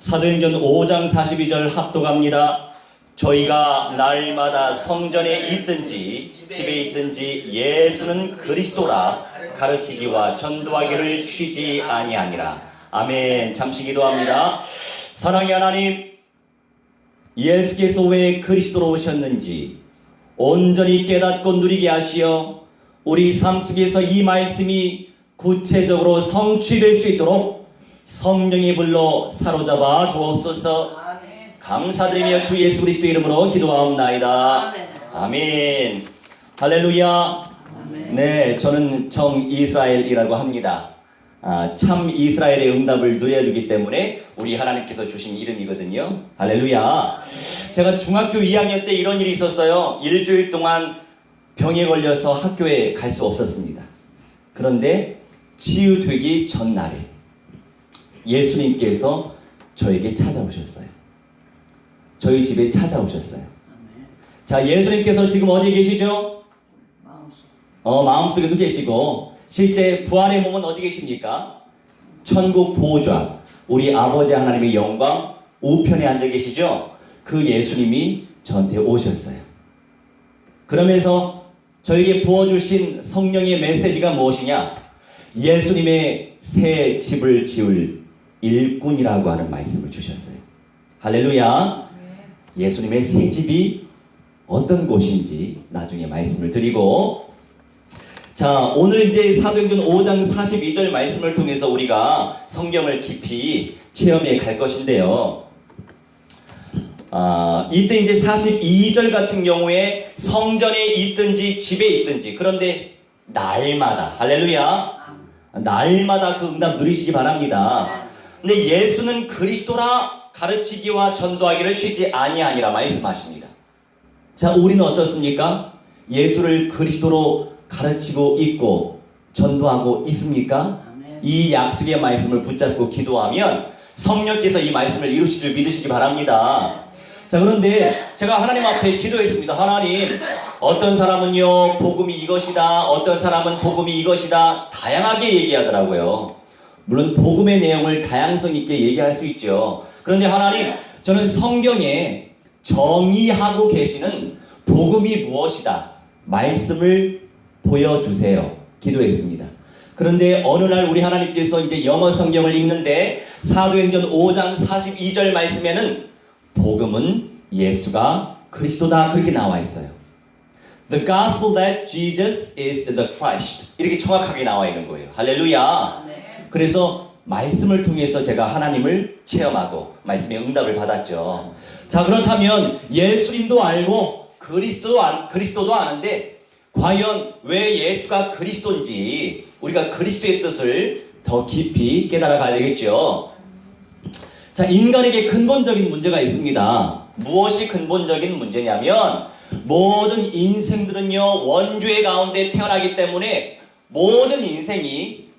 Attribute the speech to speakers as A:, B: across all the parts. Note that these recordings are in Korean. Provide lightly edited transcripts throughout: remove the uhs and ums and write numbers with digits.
A: 사도행전 5장 42절 합독합니다. 저희가 날마다 성전에 있든지 집에 있든지 예수는 그리스도라 가르치기와 전도하기를 쉬지 아니하니라. 아멘. 잠시 기도합니다. 사랑의 하나님, 예수께서 왜 그리스도로 오셨는지 온전히 깨닫고 누리게 하시어 우리 삶 속에서 이 말씀이 구체적으로 성취될 수 있도록 성령이 불러 사로잡아 주옵소서. 감사드리며 주 예수 그리스도 이름으로 기도하옵나이다. 아멘. 할렐루야. 네, 저는 정이스라엘이라고 합니다. 참 이스라엘의 응답을 누려주기 때문에 우리 하나님께서 주신 이름이거든요. 할렐루야. 제가 중학교 2학년 때 이런 일이 있었어요. 일주일 동안 병에 걸려서 학교에 갈 수 없었습니다. 그런데 치유되기 전날에 예수님께서 저에게 찾아오셨어요. 저희 집에 찾아오셨어요. 자, 예수님께서 지금 어디 계시죠? 마음속에도 계시고, 실제 부활의 몸은 어디 계십니까? 천국 보좌, 우리 아버지 하나님의 영광 우편에 앉아 계시죠? 그 예수님이 저한테 오셨어요. 그러면서 저에게 부어주신 성령의 메시지가 무엇이냐? 예수님의 새 집을 지을 일꾼이라고 하는 말씀을 주셨어요. 할렐루야. 예수님의 새 집이 어떤 곳인지 나중에 말씀을 드리고, 자, 오늘 이제 사도행전 5장 42절 말씀을 통해서 우리가 성경을 깊이 체험해 갈 것인데요. 이때 이제 42절 같은 경우에 성전에 있든지 집에 있든지, 그런데 날마다, 할렐루야, 날마다 그 응답 누리시기 바랍니다. 근데 예수는 그리스도라 가르치기와 전도하기를 쉬지 아니하니라 말씀하십니다. 자, 우리는 어떻습니까? 예수를 그리스도로 가르치고 있고 전도하고 있습니까? 이 약속의 말씀을 붙잡고 기도하면 성령께서 이 말씀을 이루실 줄 믿으시기 바랍니다. 자, 그런데 제가 하나님 앞에 기도했습니다. 하나님, 어떤 사람은요 복음이 이것이다, 어떤 사람은 복음이 이것이다, 다양하게 얘기하더라고요. 물론 복음의 내용을 다양성 있게 얘기할 수 있죠. 그런데 하나님, 저는 성경에 정의하고 계시는 복음이 무엇이다, 말씀을 보여주세요. 기도했습니다. 그런데 어느 날 우리 하나님께서 이제 영어 성경을 읽는데 사도행전 5장 42절 말씀에는 복음은 예수가 그리스도다, 그렇게 나와 있어요. The gospel that Jesus is the Christ, 이렇게 정확하게 나와 있는 거예요. 할렐루야. 그래서 말씀을 통해서 제가 하나님을 체험하고 말씀의 응답을 받았죠. 자, 그렇다면 예수님도 알고 그리스도도 아는데 과연 왜 예수가 그리스도인지 우리가 그리스도의 뜻을 더 깊이 깨달아 가야 되겠죠. 자, 인간에게 근본적인 문제가 있습니다. 무엇이 근본적인 문제냐면, 모든 인생들은요 원죄 가운데 태어나기 때문에 모든 인생이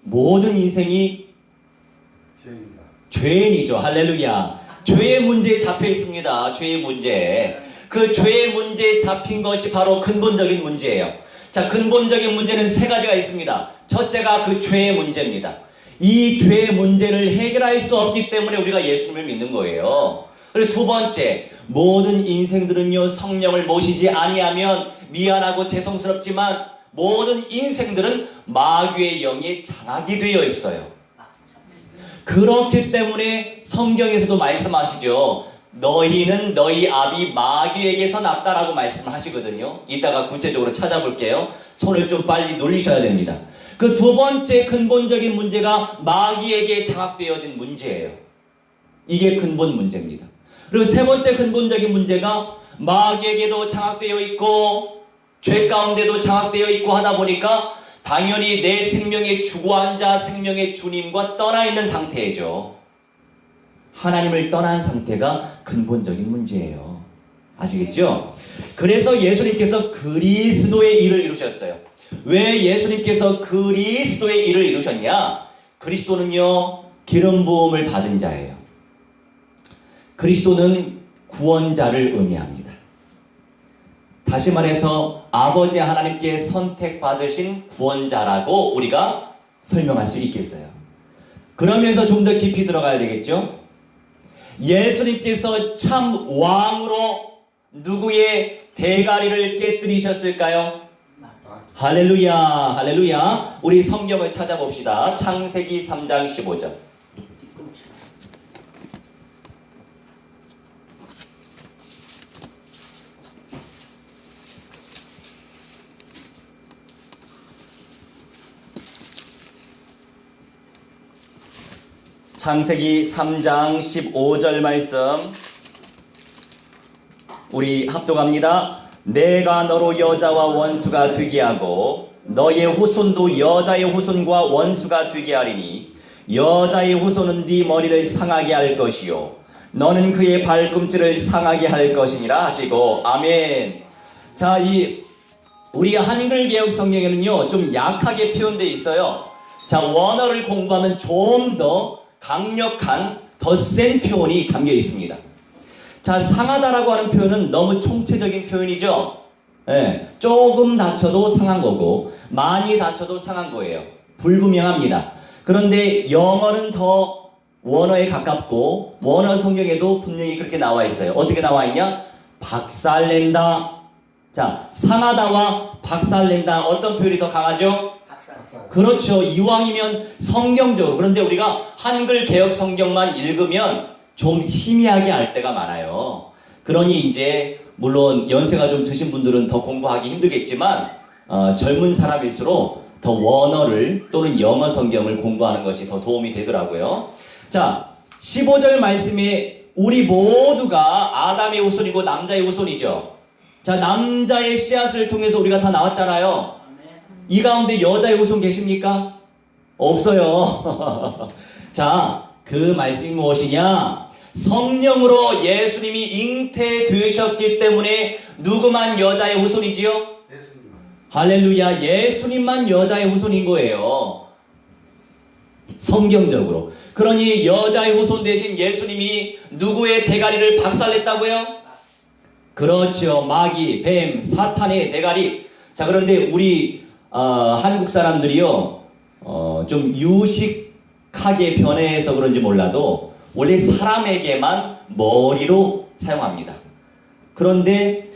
A: 죄인이죠. 할렐루야. 죄의 문제에 잡혀 있습니다. 죄의 문제. 그 죄의 문제에 잡힌 것이 바로 근본적인 문제예요. 자, 근본적인 문제는 세 가지가 있습니다. 첫째가 그 죄의 문제입니다. 이 죄의 문제를 해결할 수 없기 때문에 우리가 예수님을 믿는 거예요. 그리고 두 번째, 모든 인생들은요 성령을 모시지 아니하면, 미안하고 죄송스럽지만 모든 인생들은 마귀의 영에 장악이 되어 있어요. 그렇기 때문에 성경에서도 말씀하시죠. 너희는 너희 아비 마귀에게서 났다라고 말씀을 하시거든요. 이따가 구체적으로 찾아볼게요. 손을 좀 빨리 놀리셔야 됩니다. 그 두 번째 근본적인 문제가 마귀에게 장악되어진 문제예요. 이게 근본 문제입니다. 그리고 세 번째 근본적인 문제가 마귀에게도 장악되어 있고 죄 가운데도 장악되어 있고 하다 보니까 당연히 내 생명의 주관자, 생명의 주님과 떠나 있는 상태죠. 하나님을 떠난 상태가 근본적인 문제예요. 아시겠죠? 그래서 예수님께서 그리스도의 일을 이루셨어요. 왜 예수님께서 그리스도의 일을 이루셨냐? 그리스도는요 기름 부음을 받은 자예요. 그리스도는 구원자를 의미합니다. 다시 말해서 아버지 하나님께 선택받으신 구원자라고 우리가 설명할 수 있겠어요. 그러면서 좀 더 깊이 들어가야 되겠죠? 예수님께서 참 왕으로 누구의 대가리를 깨뜨리셨을까요? 할렐루야, 할렐루야. 우리 성경을 찾아봅시다. 창세기 3장 15절. 창세기 3장 15절 말씀 우리 합독합니다. 내가 너로 여자와 원수가 되게 하고 너의 후손도 여자의 후손과 원수가 되게 하리니 여자의 후손은 네 머리를 상하게 할 것이요 너는 그의 발꿈치를 상하게 할 것이니라 하시고 아멘. 자, 우리 한글 개혁 성경에는요 좀 약하게 표현되어 있어요. 자, 원어를 공부하면 좀 더 강력한 더 센 표현이 담겨 있습니다. 자, 상하다라고 하는 표현은 너무 총체적인 표현이죠. 예, 조금 다쳐도 상한 거고 많이 다쳐도 상한 거예요. 불분명합니다. 그런데 영어는 더 원어에 가깝고 원어 성경에도 분명히 그렇게 나와 있어요. 어떻게 나와 있냐? 박살낸다. 자, 상하다와 박살낸다 어떤 표현이 더 강하죠? 그렇죠. 이왕이면 성경적으로. 그런데 우리가 한글 개혁 성경만 읽으면 좀 희미하게 알 때가 많아요. 그러니 이제 물론 연세가 좀 드신 분들은 더 공부하기 힘들겠지만 젊은 사람일수록 더 원어를 또는 영어 성경을 공부하는 것이 더 도움이 되더라고요. 자, 15절 말씀에 우리 모두가 아담의 후손이고 남자의 후손이죠. 자, 남자의 씨앗을 통해서 우리가 다 나왔잖아요. 이 가운데 여자의 후손 계십니까? 없어요. 자, 그 말씀이 무엇이냐? 성령으로 예수님이 잉태되셨기 때문에 누구만 여자의 후손이지요? 예수님. 할렐루야. 예수님만 여자의 후손인 거예요. 성경적으로. 그러니 여자의 후손 대신 예수님이 누구의 대가리를 박살냈다고요? 그렇죠. 마귀, 뱀, 사탄의 대가리. 자, 그런데 우리 한국 사람들이요 좀 유식하게 변해서 그런지 몰라도 원래 사람에게만 머리로 사용합니다. 그런데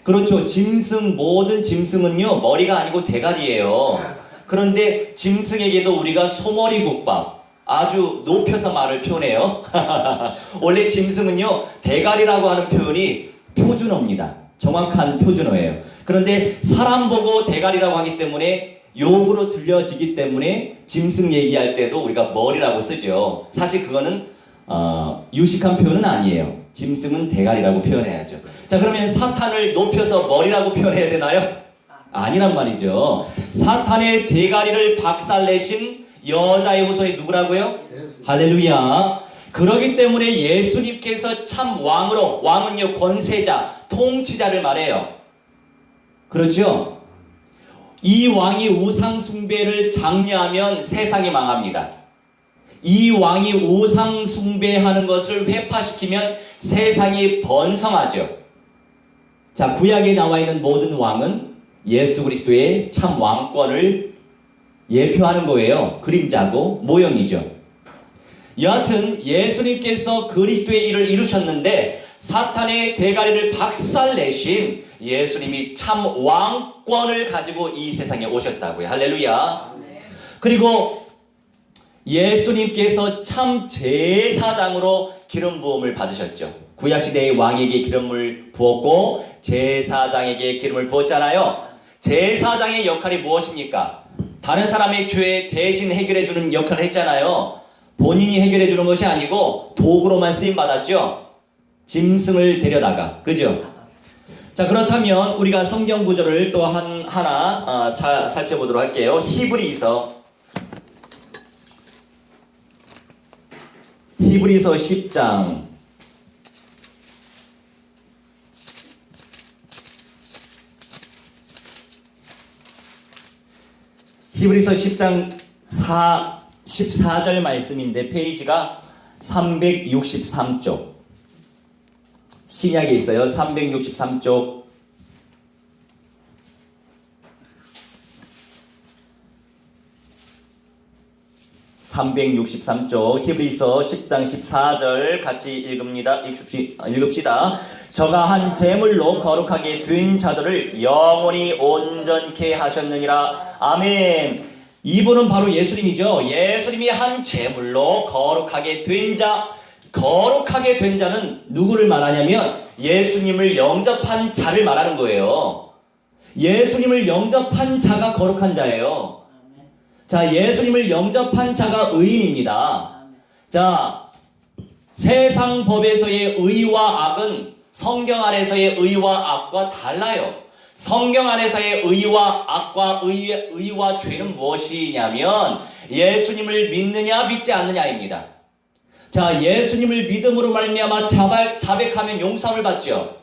A: 그렇죠. 짐승, 모든 짐승은요 머리가 아니고 대가리예요. 그런데 짐승에게도 우리가 소머리국밥 아주 높여서 말을 표현해요. 원래 짐승은요 대가리라고 하는 표현이 표준어입니다. 정확한 표준어예요. 그런데 사람 보고 대가리라고 하기 때문에 욕으로 들려지기 때문에 짐승 얘기할 때도 우리가 머리라고 쓰죠. 사실 그거는 유식한 표현은 아니에요. 짐승은 대가리라고 표현해야죠. 자, 그러면 사탄을 높여서 머리라고 표현해야 되나요? 아니란 말이죠. 사탄의 대가리를 박살내신 여자의 후손이 누구라고요? 할렐루야. 그러기 때문에 예수님께서 참 왕으로, 왕은요 권세자, 통치자를 말해요. 그렇죠? 이 왕이 우상 숭배를 장려하면 세상이 망합니다. 이 왕이 우상 숭배하는 것을 회파시키면 세상이 번성하죠. 자, 구약에 나와 있는 모든 왕은 예수 그리스도의 참 왕권을 예표하는 거예요. 그림자고 모형이죠. 여하튼 예수님께서 그리스도의 일을 이루셨는데 사탄의 대가리를 박살내신 예수님이 참 왕권을 가지고 이 세상에 오셨다고요. 할렐루야. 그리고 예수님께서 참 제사장으로 기름 부음을 받으셨죠. 구약시대의 왕에게 기름을 부었고 제사장에게 기름을 부었잖아요. 제사장의 역할이 무엇입니까? 다른 사람의 죄 대신 해결해주는 역할을 했잖아요. 본인이 해결해주는 것이 아니고 도구로만 쓰임받았죠. 짐승을 데려다가. 그죠? 자, 그렇다면 우리가 성경 구절을 또 하나 잘 살펴보도록 할게요. 히브리서 10장 히브리서 10장 14절 말씀인데 페이지가 363쪽 신약에 있어요. 363쪽 363쪽 히브리서 10장 14절 같이 읽읍시다. 저가 한 제물로 거룩하게 된 자들을 영원히 온전케 하셨느니라. 아멘. 이분은 바로 예수님이죠. 예수님이 한 제물로 거룩하게 된 자. 거룩하게 된 자는 누구를 말하냐면 예수님을 영접한 자를 말하는 거예요. 예수님을 영접한 자가 거룩한 자예요. 자, 예수님을 영접한 자가 의인입니다. 자, 세상 법에서의 의와 악은 성경 안에서의 의와 악과 달라요. 성경 안에서의 의와 악과 의와 죄는 무엇이냐면 예수님을 믿느냐 믿지 않느냐입니다. 자, 예수님을 믿음으로 말미암아 자백하면 용서함을 받죠.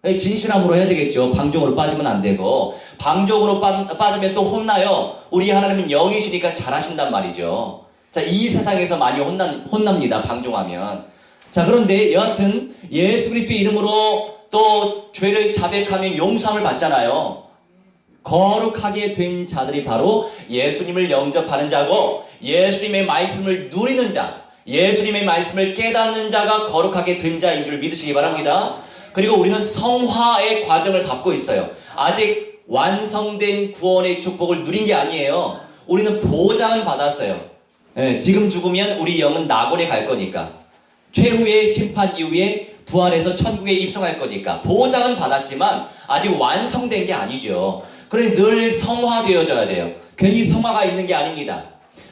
A: 진실함으로 해야 되겠죠. 방종으로 빠지면 안 되고, 방종으로 빠지면 또 혼나요. 우리 하나님은 영이시니까 잘하신단 말이죠. 자, 이 세상에서 많이 혼납니다. 방종하면. 자, 그런데 여하튼 예수 그리스도의 이름으로 또 죄를 자백하면 용서함을 받잖아요. 거룩하게 된 자들이 바로 예수님을 영접하는 자고, 예수님의 말씀을 누리는 자, 예수님의 말씀을 깨닫는 자가 거룩하게 된 자인 줄 믿으시기 바랍니다. 그리고 우리는 성화의 과정을 밟고 있어요. 아직 완성된 구원의 축복을 누린 게 아니에요. 우리는 보장은 받았어요. 지금 죽으면 우리 영은 낙원에 갈 거니까. 최후의 심판 이후에 부활해서 천국에 입성할 거니까. 보장은 받았지만 아직 완성된 게 아니죠. 그래서 늘 성화되어져야 돼요. 괜히 성화가 있는 게 아닙니다.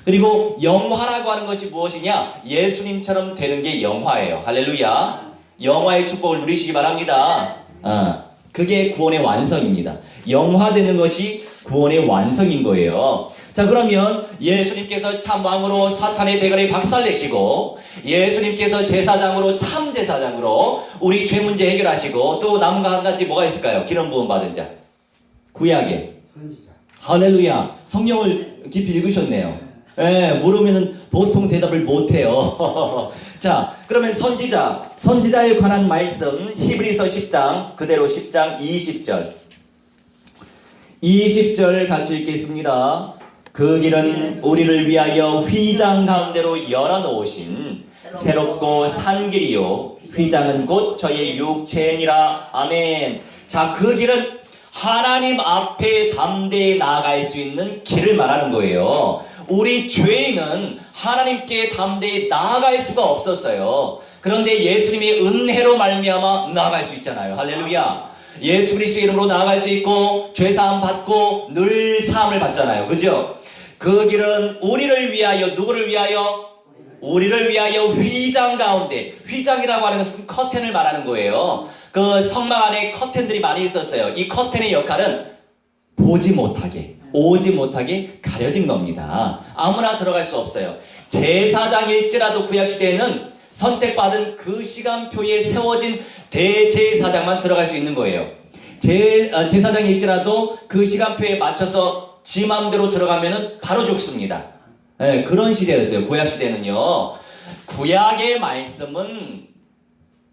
A: 그리고 영화라고 하는 것이 무엇이냐? 예수님처럼 되는 게 영화예요. 할렐루야. 영화의 축복을 누리시기 바랍니다. 그게 구원의 완성입니다. 영화되는 것이 구원의 완성인 거예요. 자, 그러면 예수님께서 참 왕으로 사탄의 대가리 박살내시고, 예수님께서 제사장으로 참 제사장으로 우리 죄 문제 해결하시고, 또 남은 거 한 가지 뭐가 있을까요? 기름 부음 받은 자. 구약의 선지자. 할렐루야. 성경을 깊이 읽으셨네요. 물으면은 보통 대답을 못해요. 자, 그러면 선지자에 관한 말씀 히브리서 10장, 그대로 10장 20절. 20절 같이 읽겠습니다. 그 길은 우리를 위하여 휘장 가운데로 열어놓으신 새롭고 산 길이요, 휘장은 곧 저의 육체니라. 아멘. 자, 그 길은 하나님 앞에 담대히 나아갈 수 있는 길을 말하는 거예요. 우리 죄인은 하나님께 담대히 나아갈 수가 없었어요. 그런데 예수님의 은혜로 말미암아 나아갈 수 있잖아요. 할렐루야. 예수 그리스도의 이름으로 나아갈 수 있고 죄사함 받고 늘 사함을 받잖아요. 그죠? 그 길은 우리를 위하여, 누구를 위하여? 우리를 위하여 휘장 가운데. 휘장이라고 하는 것은 커튼을 말하는 거예요. 그 성막 안에 커튼들이 많이 있었어요. 이 커튼의 역할은 보지 못하게, 오지 못하게 가려진 겁니다. 아무나 들어갈 수 없어요. 제사장일지라도 구약시대에는 선택받은 그 시간표에 세워진 대제사장만 들어갈 수 있는 거예요. 제사장일지라도 그 시간표에 맞춰서 지 맘대로 들어가면 바로 죽습니다. 그런 시대였어요. 구약시대는요. 구약의 말씀은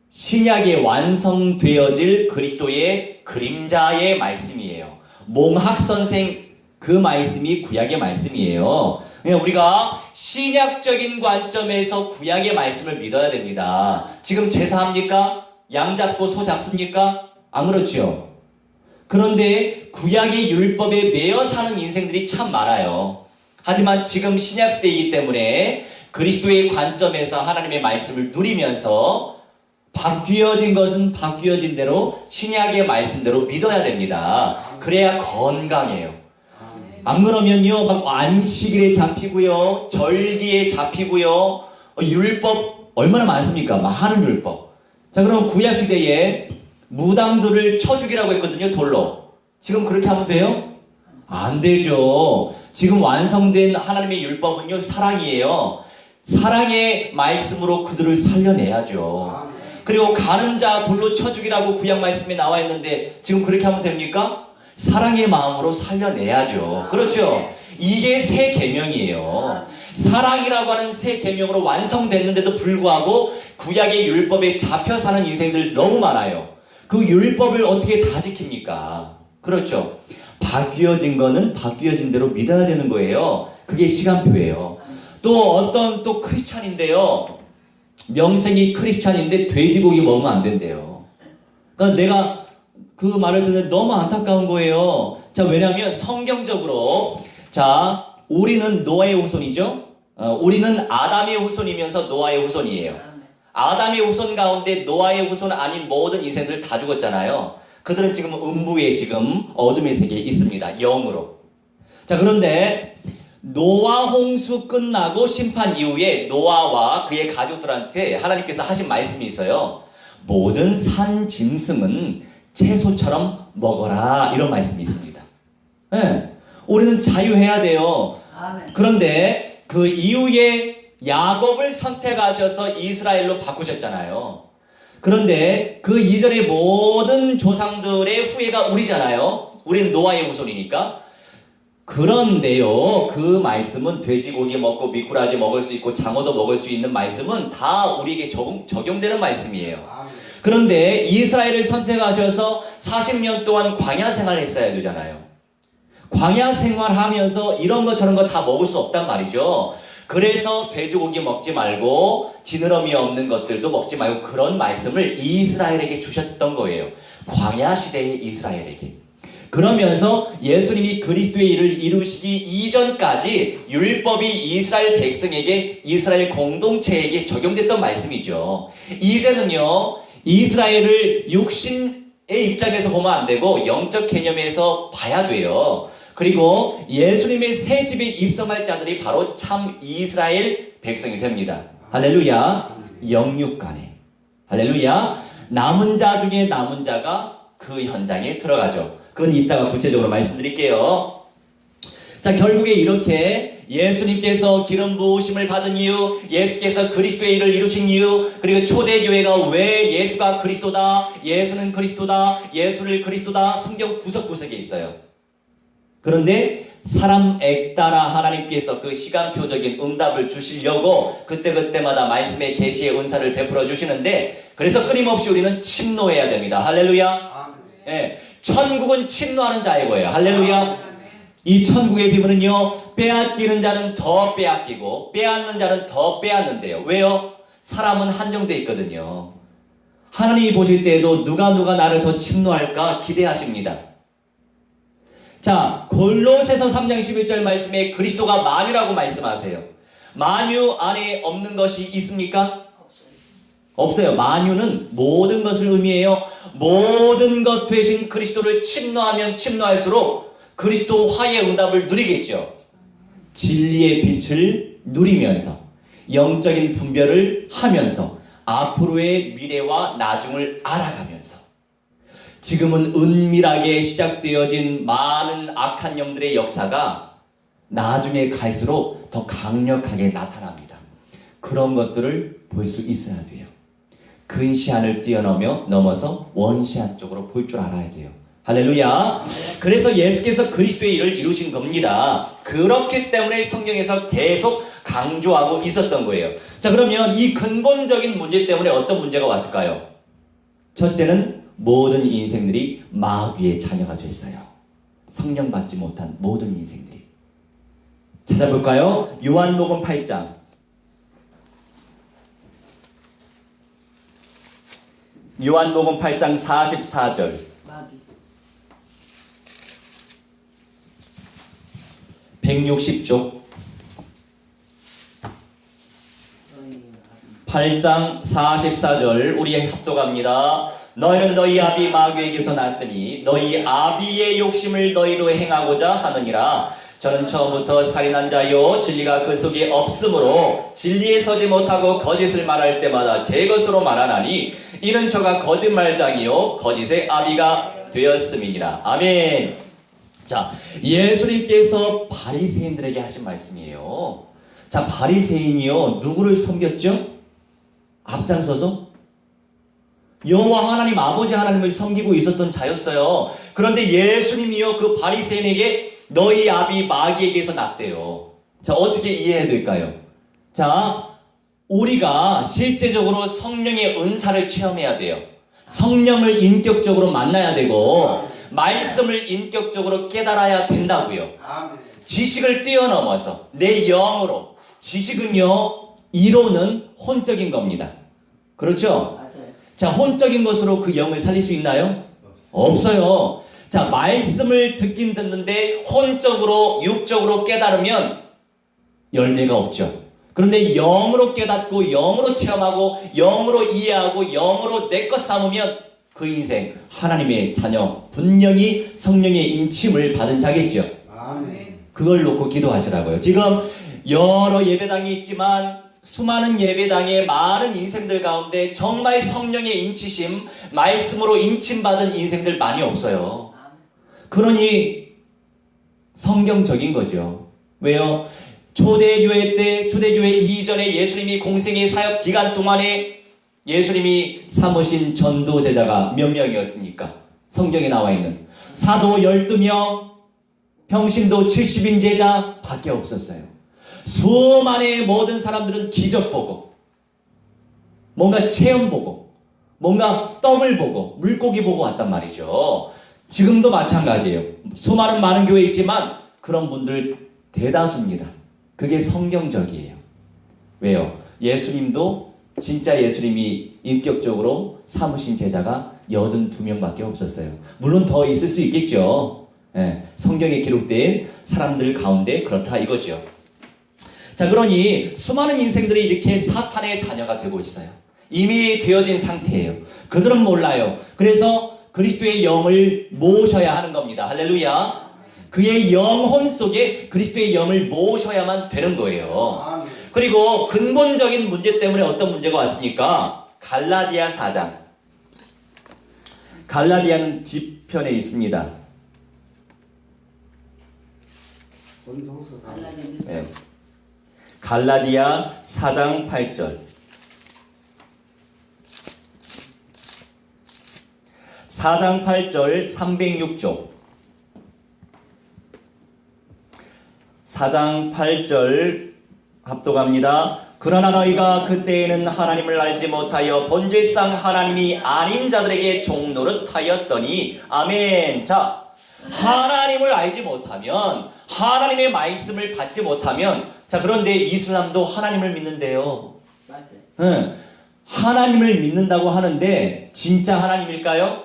A: 신약에 완성되어질 그리스도의 그림자의 말씀이에요. 몽학선생 그 말씀이 구약의 말씀이에요. 우리가 신약적인 관점에서 구약의 말씀을 믿어야 됩니다. 지금 제사합니까? 양 잡고 소 잡습니까? 안 그렇죠? 그런데 구약의 율법에 매여 사는 인생들이 참 많아요. 하지만 지금 신약시대이기 때문에 그리스도의 관점에서 하나님의 말씀을 누리면서 바뀌어진 것은 바뀌어진 대로 신약의 말씀대로 믿어야 됩니다. 그래야 건강해요. 안 그러면요, 막 안식일에 잡히고요, 절기에 잡히고요, 율법 얼마나 많습니까? 많은 율법. 자, 그럼 구약시대에 무당들을 쳐 죽이라고 했거든요, 돌로. 지금 그렇게 하면 돼요? 안 되죠. 지금 완성된 하나님의 율법은요, 사랑이에요. 사랑의 말씀으로 그들을 살려내야죠. 그리고 가는 자 돌로 쳐 죽이라고 구약 말씀에 나와 있는데 지금 그렇게 하면 됩니까? 사랑의 마음으로 살려내야죠. 그렇죠? 이게 새 계명이에요. 사랑이라고 하는 새 계명으로 완성됐는데도 불구하고 구약의 율법에 잡혀 사는 인생들 너무 많아요. 그 율법을 어떻게 다 지킵니까? 그렇죠? 바뀌어진 거는 바뀌어진 대로 믿어야 되는 거예요. 그게 시간표예요. 또 어떤 또 크리스찬인데요. 명색이 크리스찬인데 돼지고기 먹으면 안 된대요. 그러니까 내가 그 말을 듣는데 너무 안타까운 거예요. 자, 왜냐하면 성경적으로 자, 우리는 노아의 후손이죠. 우리는 아담의 후손이면서 노아의 후손이에요. 아담의 후손 가운데 노아의 후손 아닌 모든 인생들 다 죽었잖아요. 그들은 지금 음부에 지금 어둠의 세계에 있습니다. 영으로. 자, 그런데 노아 홍수 끝나고 심판 이후에 노아와 그의 가족들한테 하나님께서 하신 말씀이 있어요. 모든 산 짐승은 채소처럼 먹어라, 이런 말씀이 있습니다. 네. 우리는 자유해야 돼요.
B: 아멘.
A: 그런데 그 이후에 야곱을 선택하셔서 이스라엘로 바꾸셨잖아요. 그런데 그 이전의 모든 조상들의 후예가 우리잖아요. 우리는 노아의 후손이니까. 그런데요, 그 말씀은 돼지고기 먹고 미꾸라지 먹을 수 있고 장어도 먹을 수 있는 말씀은 다 우리에게 적용되는 말씀이에요. 그런데 이스라엘을 선택하셔서 40년 동안 광야 생활을 했어야 되잖아요. 광야 생활하면서 이런 거 저런 거 다 먹을 수 없단 말이죠. 그래서 돼지고기 먹지 말고 지느러미 없는 것들도 먹지 말고 그런 말씀을 이스라엘에게 주셨던 거예요. 광야 시대의 이스라엘에게. 그러면서 예수님이 그리스도의 일을 이루시기 이전까지 율법이 이스라엘 백성에게, 이스라엘 공동체에게 적용됐던 말씀이죠. 이제는요, 이스라엘을 육신의 입장에서 보면 안 되고 영적 개념에서 봐야 돼요. 그리고 예수님의 새 집에 입성할 자들이 바로 참 이스라엘 백성이 됩니다. 할렐루야. 영육간에. 할렐루야. 남은 자 중에 남은 자가 그 현장에 들어가죠. 그건 이따가 구체적으로 말씀드릴게요. 자, 결국에 이렇게 예수님께서 기름 부으심을 받은 이유, 예수께서 그리스도의 일을 이루신 이유, 그리고 초대교회가 왜 예수가 그리스도다, 예수는 그리스도다, 예수를 그리스도다, 성경 구석구석에 있어요. 그런데 사람에 따라 하나님께서 그 시간표적인 응답을 주시려고 그때그때마다 말씀의 계시의 은사를 베풀어 주시는데, 그래서 끊임없이 우리는 침노해야 됩니다. 할렐루야. 예, 천국은 침노하는 자의 거예요. 할렐루야. 이 천국의 비밀은요, 빼앗기는 자는 더 빼앗기고 빼앗는 자는 더 빼앗는데요. 왜요? 사람은 한정되어 있거든요. 하나님이 보실 때에도 누가 나를 더 침노할까 기대하십니다. 자, 골로새서 3장 11절 말씀에 그리스도가 만유라고 말씀하세요. 만유 안에 없는 것이 있습니까? 없어요. 만유는 모든 것을 의미해요. 모든 것 되신 그리스도를 침노하면 침노할수록 그리스도 화의 응답을 누리겠죠. 진리의 빛을 누리면서 영적인 분별을 하면서 앞으로의 미래와 나중을 알아가면서 지금은 은밀하게 시작되어진 많은 악한 영들의 역사가 나중에 갈수록 더 강력하게 나타납니다. 그런 것들을 볼 수 있어야 돼요. 근시안을 뛰어넘어서 원시안 쪽으로 볼 줄 알아야 돼요. 할렐루야. 그래서 예수께서 그리스도의 일을 이루신 겁니다. 그렇기 때문에 성경에서 계속 강조하고 있었던 거예요. 자, 그러면 이 근본적인 문제 때문에 어떤 문제가 왔을까요? 첫째는 모든 인생들이 마귀의 자녀가 됐어요. 성령 받지 못한 모든 인생들이. 찾아볼까요? 요한복음 8장. 요한복음 8장 44절. 160쪽. 8장 44절 우리 합독합니다. 너희는 너희 아비 마귀에게서 났으니 너희 아비의 욕심을 너희도 행하고자 하느니라. 저는 처음부터 살인한 자요 진리가 그 속에 없으므로 진리에 서지 못하고 거짓을 말할 때마다 제 것으로 말하나니 이는 저가 거짓말장이요 거짓의 아비가 되었음이니라. 아멘. 자, 예수님께서 바리새인들에게 하신 말씀이에요. 자, 바리새인이요 누구를 섬겼죠? 앞장서서 여호와 하나님 아버지 하나님을 섬기고 있었던 자였어요. 그런데 예수님이요 그 바리새인에게 너희 아비 마귀에게서 났대요. 자, 어떻게 이해해야 될까요? 자, 우리가 실제적으로 성령의 은사를 체험해야 돼요. 성령을 인격적으로 만나야 되고 말씀을 인격적으로 깨달아야 된다고요. 지식을 뛰어넘어서 내 영으로 지식은요, 이론은 혼적인 겁니다. 그렇죠?
B: 맞아요.
A: 자, 혼적인 것으로 그 영을 살릴 수 있나요? 없어요. 자, 말씀을 듣긴 듣는데 혼적으로, 육적으로 깨달으면 열매가 없죠. 그런데 영으로 깨닫고, 영으로 체험하고, 영으로 이해하고, 영으로 내 것 삼으면 그 인생 하나님의 자녀, 분명히 성령의 인침을 받은 자겠죠.
C: 아멘.
A: 그걸 놓고 기도하시라고요. 지금 여러 예배당이 있지만 수많은 예배당의 많은 인생들 가운데 정말 성령의 인치심, 말씀으로 인침받은 인생들 많이 없어요. 그러니 성경적인 거죠. 왜요? 초대교회 때, 초대교회 이전에 예수님이 공생의 사역 기간 동안에 예수님이 삼으신 전도 제자가 몇 명이었습니까? 성경에 나와 있는 사도 12명, 평신도 70인 제자 밖에 없었어요. 수많은 모든 사람들은 기적 보고, 뭔가 체험 보고, 뭔가 떡을 보고, 물고기 보고 왔단 말이죠. 지금도 마찬가지예요. 수많은 많은 교회 있지만 그런 분들 대다수입니다. 그게 성경적이에요. 왜요? 예수님도 진짜 예수님이 인격적으로 삼으신 제자가 82명밖에 없었어요. 물론 더 있을 수 있겠죠. 예, 성경에 기록된 사람들 가운데 그렇다 이거죠. 자, 그러니 수많은 인생들이 이렇게 사탄의 자녀가 되고 있어요. 이미 되어진 상태예요. 그들은 몰라요. 그래서 그리스도의 영을 모셔야 하는 겁니다. 할렐루야. 그의 영혼 속에 그리스도의 영을 모셔야만 되는 거예요.
C: 아멘.
A: 그리고 근본적인 문제 때문에 어떤 문제가 왔습니까? 갈라디아 4장. 갈라디아는 뒷편에 있습니다.
C: 권동서 다.
A: 네. 갈라디아 4장 8절. 4장 8절 306조. 4장 8절 합독합니다. 그러나 너희가 그때에는 하나님을 알지 못하여 본질상 하나님이 아닌 자들에게 종노릇하였더니. 아멘. 자, 하나님을 알지 못하면, 하나님의 말씀을 받지 못하면, 자, 그런데 이슬람도 하나님을 믿는데요.
B: 맞아요.
A: 응. 하나님을 믿는다고 하는데 진짜 하나님일까요?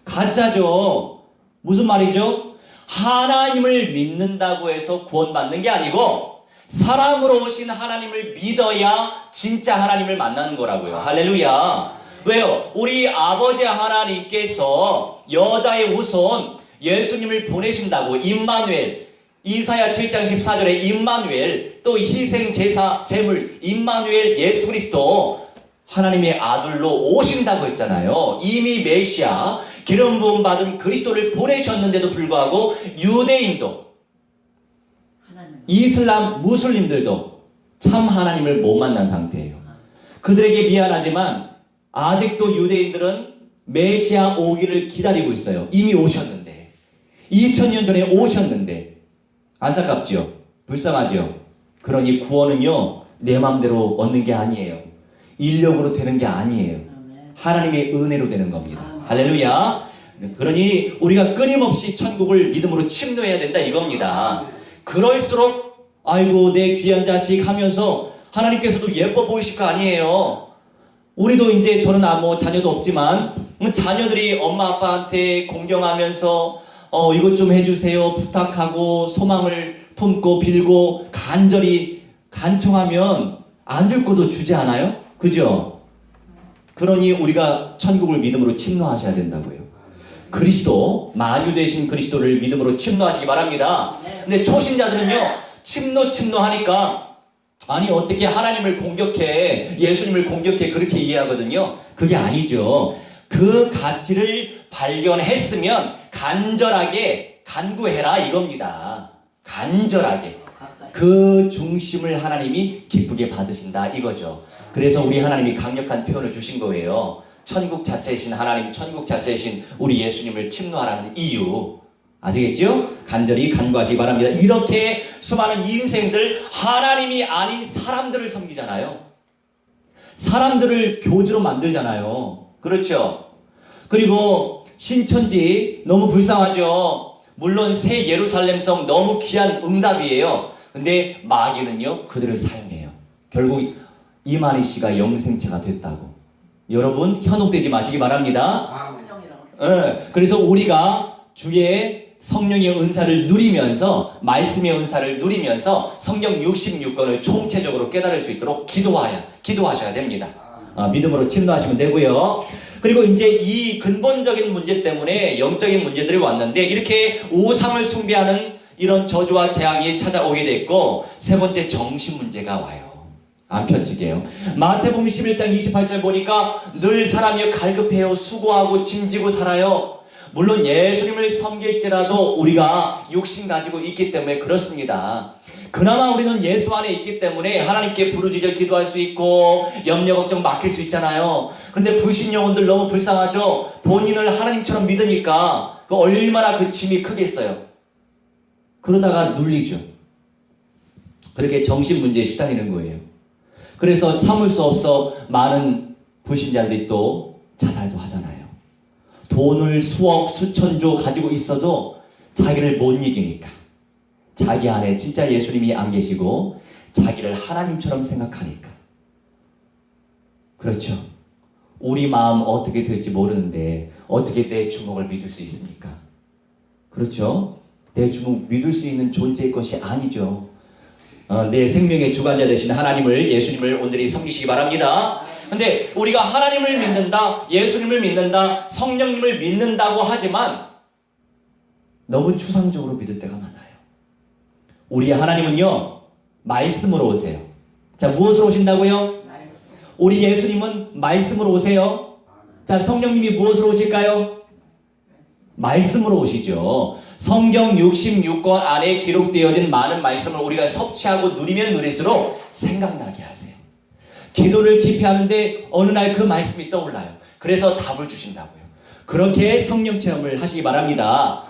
A: 가짜죠. 무슨 말이죠? 하나님을 믿는다고 해서 구원받는 게 아니고 사람으로 오신 하나님을 믿어야 진짜 하나님을 만나는 거라고요. 할렐루야. 왜요? 우리 아버지 하나님께서 여자의 후손 예수님을 보내신다고, 임마누엘, 이사야 7장 14절에 임마누엘, 또 희생제사 제물 임마누엘 예수 그리스도 하나님의 아들로 오신다고 했잖아요. 이미 메시아 기름 부음 받은 그리스도를 보내셨는데도 불구하고 유대인도, 이슬람 무슬림들도 참 하나님을 못 만난 상태예요. 그들에게 미안하지만 아직도 유대인들은 메시아 오기를 기다리고 있어요. 이미 오셨는데, 2000년 전에 오셨는데. 안타깝죠? 불쌍하죠? 그러니 구원은요, 내 마음대로 얻는 게 아니에요. 인력으로 되는 게 아니에요. 하나님의 은혜로 되는 겁니다. 할렐루야. 그러니 우리가 끊임없이 천국을 믿음으로 침노해야 된다 이겁니다. 그럴수록 아이고 내 귀한 자식 하면서 하나님께서도 예뻐 보이실 거 아니에요. 우리도 이제 저는 뭐 자녀도 없지만 자녀들이 엄마 아빠한테 공경하면서 이것 좀 해주세요 부탁하고 소망을 품고 빌고 간절히 간청하면 안 줄 것도 주지 않아요? 그죠? 그러니 우리가 천국을 믿음으로 침노하셔야 된다고요. 그리스도, 만유 되신 그리스도를 믿음으로 침노하시기 바랍니다. 근데 초신자들은요, 침노하니까 아니 어떻게 하나님을 공격해, 예수님을 공격해, 그렇게 이해하거든요. 그게 아니죠. 그 가치를 발견했으면 간절하게 간구해라 이겁니다. 간절하게 그 중심을 하나님이 기쁘게 받으신다 이거죠. 그래서 우리 하나님이 강력한 표현을 주신 거예요. 천국 자체이신 하나님, 천국 자체이신 우리 예수님을 침노하라는 이유. 아시겠죠? 간절히 간구하시기 바랍니다. 이렇게 수많은 인생들, 하나님이 아닌 사람들을 섬기잖아요. 사람들을 교주로 만들잖아요. 그렇죠? 그리고 신천지 너무 불쌍하죠. 물론 새 예루살렘성 너무 귀한 응답이에요. 근데 마귀는요, 그들을 사용해요. 결국 이만희 씨가 영생체가 됐다고. 여러분, 현혹되지 마시기 바랍니다.
C: 아멘.
A: 그래서 우리가 주의 성령의 은사를 누리면서, 말씀의 은사를 누리면서 성경 66권을 총체적으로 깨달을 수 있도록 기도하셔야 됩니다. 믿음으로 침노하시면 되고요. 그리고 이제 이 근본적인 문제 때문에 영적인 문제들이 왔는데, 이렇게 우상을 숭배하는 이런 저주와 재앙이 찾아오게 됐고, 세 번째 정신 문제가 와요. 안 펴지게요. 마태복음 11장 28절 보니까 늘 사람이 갈급해요. 수고하고 짐지고 살아요. 물론 예수님을 섬길지라도 우리가 육신 가지고 있기 때문에 그렇습니다. 그나마 우리는 예수 안에 있기 때문에 하나님께 부르짖어 기도할 수 있고 염려 걱정 맡길 수 있잖아요. 그런데 불신 영혼들 너무 불쌍하죠. 본인을 하나님처럼 믿으니까 얼마나 그 짐이 크겠어요. 그러다가 눌리죠. 그렇게 정신 문제에 시달리는 거예요. 그래서 참을 수 없어 많은 불신자들이 또 자살도 하잖아요. 돈을 수억 수천조 가지고 있어도 자기를 못 이기니까, 자기 안에 진짜 예수님이 안 계시고 자기를 하나님처럼 생각하니까. 그렇죠. 우리 마음 어떻게 될지 모르는데 어떻게 내 주먹을 믿을 수 있습니까? 그렇죠. 내 주먹 믿을 수 있는 존재의 것이 아니죠. 내 생명의 주관자 되신 하나님을, 예수님을 온전히 섬기시기 바랍니다. 근데 우리가 하나님을 믿는다, 예수님을 믿는다, 성령님을 믿는다고 하지만 너무 추상적으로 믿을 때가 많아요. 우리 하나님은요, 말씀으로 오세요. 자, 무엇으로 오신다고요? 우리 예수님은 말씀으로 오세요. 자, 성령님이 무엇으로 오실까요? 말씀으로 오시죠. 성경 66권 안에 기록되어진 많은 말씀을 우리가 섭취하고 누리면 누릴수록 생각나게 하세요. 기도를 깊이 하는데 어느 날 그 말씀이 떠올라요. 그래서 답을 주신다고요. 그렇게 성령 체험을 하시기 바랍니다.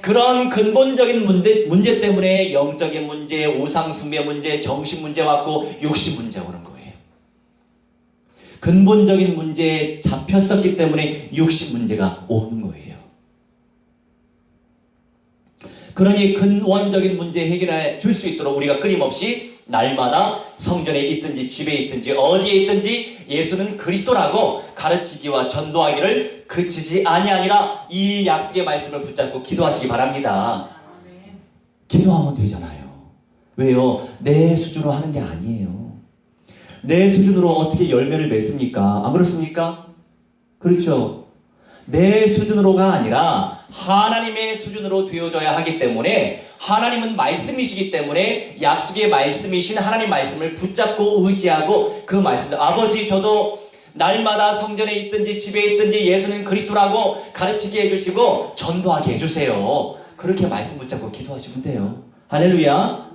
A: 그런 근본적인 문제 때문에 영적인 문제, 우상 숭배 문제, 정신 문제 왔고 육신 문제 오는 거예요. 근본적인 문제에 잡혔었기 때문에 육신 문제가 오는 거예요. 그러니 근원적인 문제 해결해 줄 수 있도록 우리가 끊임없이 날마다 성전에 있든지 집에 있든지 어디에 있든지 예수는 그리스도라고 가르치기와 전도하기를 그치지 아니하니라, 이 약속의 말씀을 붙잡고 기도하시기 바랍니다. 기도하면 되잖아요. 왜요? 내 수준으로 하는 게 아니에요. 내 수준으로 어떻게 열매를 맺습니까? 안 그렇습니까? 그렇죠. 내 수준으로가 아니라 하나님의 수준으로 되어져야 하기 때문에, 하나님은 말씀이시기 때문에 약속의 말씀이신 하나님 말씀을 붙잡고 의지하고 그 말씀들, 아버지 저도 날마다 성전에 있든지 집에 있든지 예수는 그리스도라고 가르치게 해주시고 전도하게 해주세요. 그렇게 말씀 붙잡고 기도하시면 돼요. 할렐루야.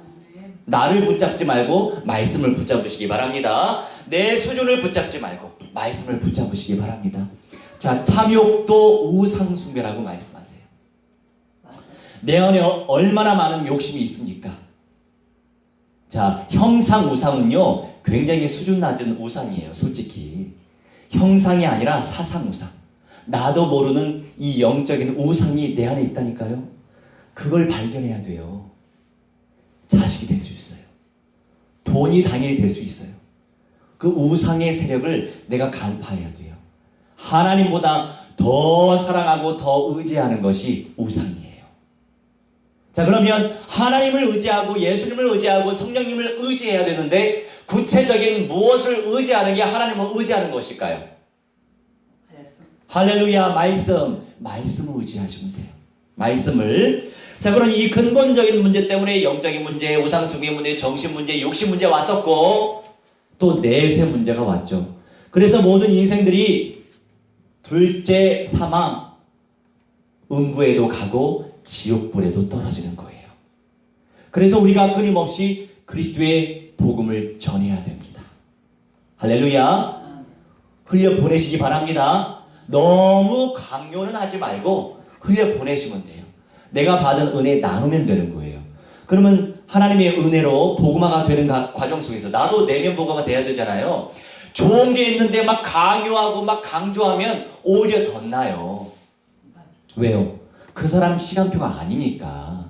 A: 나를 붙잡지 말고 말씀을 붙잡으시기 바랍니다. 내 수준을 붙잡지 말고 말씀을 붙잡으시기 바랍니다. 자, 탐욕도 우상숭배라고 말씀하세요. 내 안에 얼마나 많은 욕심이 있습니까? 자, 형상 우상은요, 굉장히 수준 낮은 우상이에요. 솔직히 형상이 아니라 사상 우상, 나도 모르는 이 영적인 우상이 내 안에 있다니까요. 그걸 발견해야 돼요. 자식이 될 수 있어요. 돈이 당연히 될 수 있어요. 그 우상의 세력을 내가 간파해야 돼요. 하나님보다 더 사랑하고 더 의지하는 것이 우상이에요. 자, 그러면 하나님을 의지하고 예수님을 의지하고 성령님을 의지해야 되는데, 구체적인 무엇을 의지하는 게 하나님을 의지하는 것일까요? 할렐루야. 말씀을 의지하시면 돼요. 말씀을. 자, 그러니 이 근본적인 문제 때문에 영적인 문제, 우상숭배 문제, 정신 문제, 육신 문제 왔었고, 또 내세 문제가 왔죠. 그래서 모든 인생들이 둘째 사망, 음부에도 가고 지옥불에도 떨어지는 거예요. 그래서 우리가 끊임없이 그리스도의 복음을 전해야 됩니다. 할렐루야. 흘려보내시기 바랍니다. 너무 강요는 하지 말고 흘려보내시면 돼요. 내가 받은 은혜 나누면 되는 거예요. 그러면 하나님의 은혜로 복음화가 되는 과정 속에서 나도 내면 복음화 돼야 되잖아요. 좋은 게 있는데 막 강요하고 막 강조하면 오히려 덧나요. 왜요? 그 사람 시간표가 아니니까.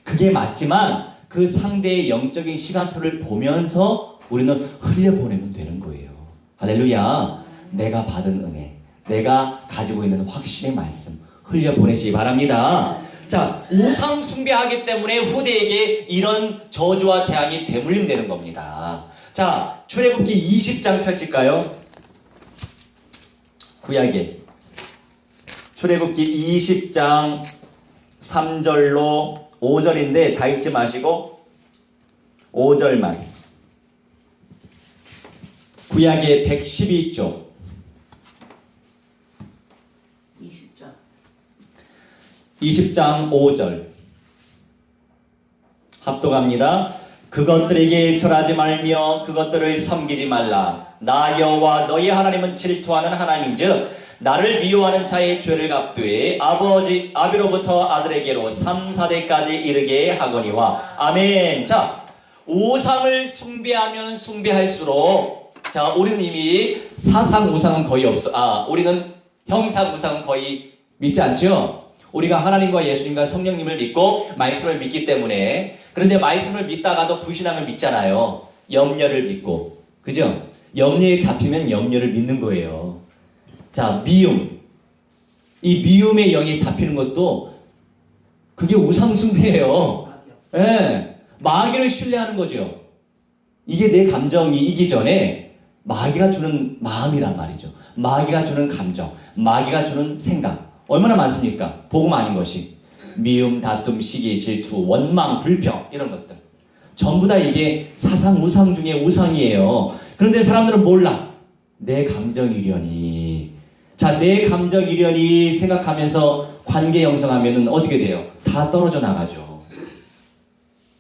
A: 그게 맞지만 그 상대의 영적인 시간표를 보면서 우리는 흘려보내면 되는 거예요. 할렐루야. 내가 받은 은혜, 내가 가지고 있는 확신의 말씀 흘려보내시기 바랍니다. 자, 우상 숭배하기 때문에 후대에게 이런 저주와 재앙이 대물림되는 겁니다. 자, 출애굽기 20장 펼칠까요? 구약에 출애굽기 20장 3절로 5절인데 다 읽지 마시고 5절만. 구약의 112쪽 20장 5절 합독합니다. 그것들에게 절하지 말며 그것들을 섬기지 말라. 나 여호와 너희 하나님은 질투하는 하나님인즉 나를 미워하는 자의 죄를 갚되 아비로부터 아들에게로 3-4대까지 이르게 하거니와. 아멘. 자, 우상을 숭배하면 숭배할수록, 자, 우리는 이미 사상 우상은 거의 없어. 우리는 형상 우상은 거의 믿지 않죠? 우리가 하나님과 예수님과 성령님을 믿고 말씀을 믿기 때문에. 그런데 말씀을 믿다가도 불신앙을 믿잖아요. 염려를 믿고. 그죠? 염려에 잡히면 염려를 믿는 거예요. 자, 미움. 이 미움의 영에 잡히는 것도 그게 우상숭배예요. 예. 마귀를 신뢰하는 거죠. 이게 내 감정이 이기 전에 마귀가 주는 마음이란 말이죠. 마귀가 주는 감정, 마귀가 주는 생각. 얼마나 많습니까? 복음 아닌 것이. 미움, 다툼, 시기, 질투, 원망, 불평 이런 것들. 전부 다 이게 사상 우상 중에 우상이에요. 그런데 사람들은 몰라. 내 감정이려니. 자, 내 감정이려니 생각하면서 관계 형성하면은 어떻게 돼요? 다 떨어져 나가죠.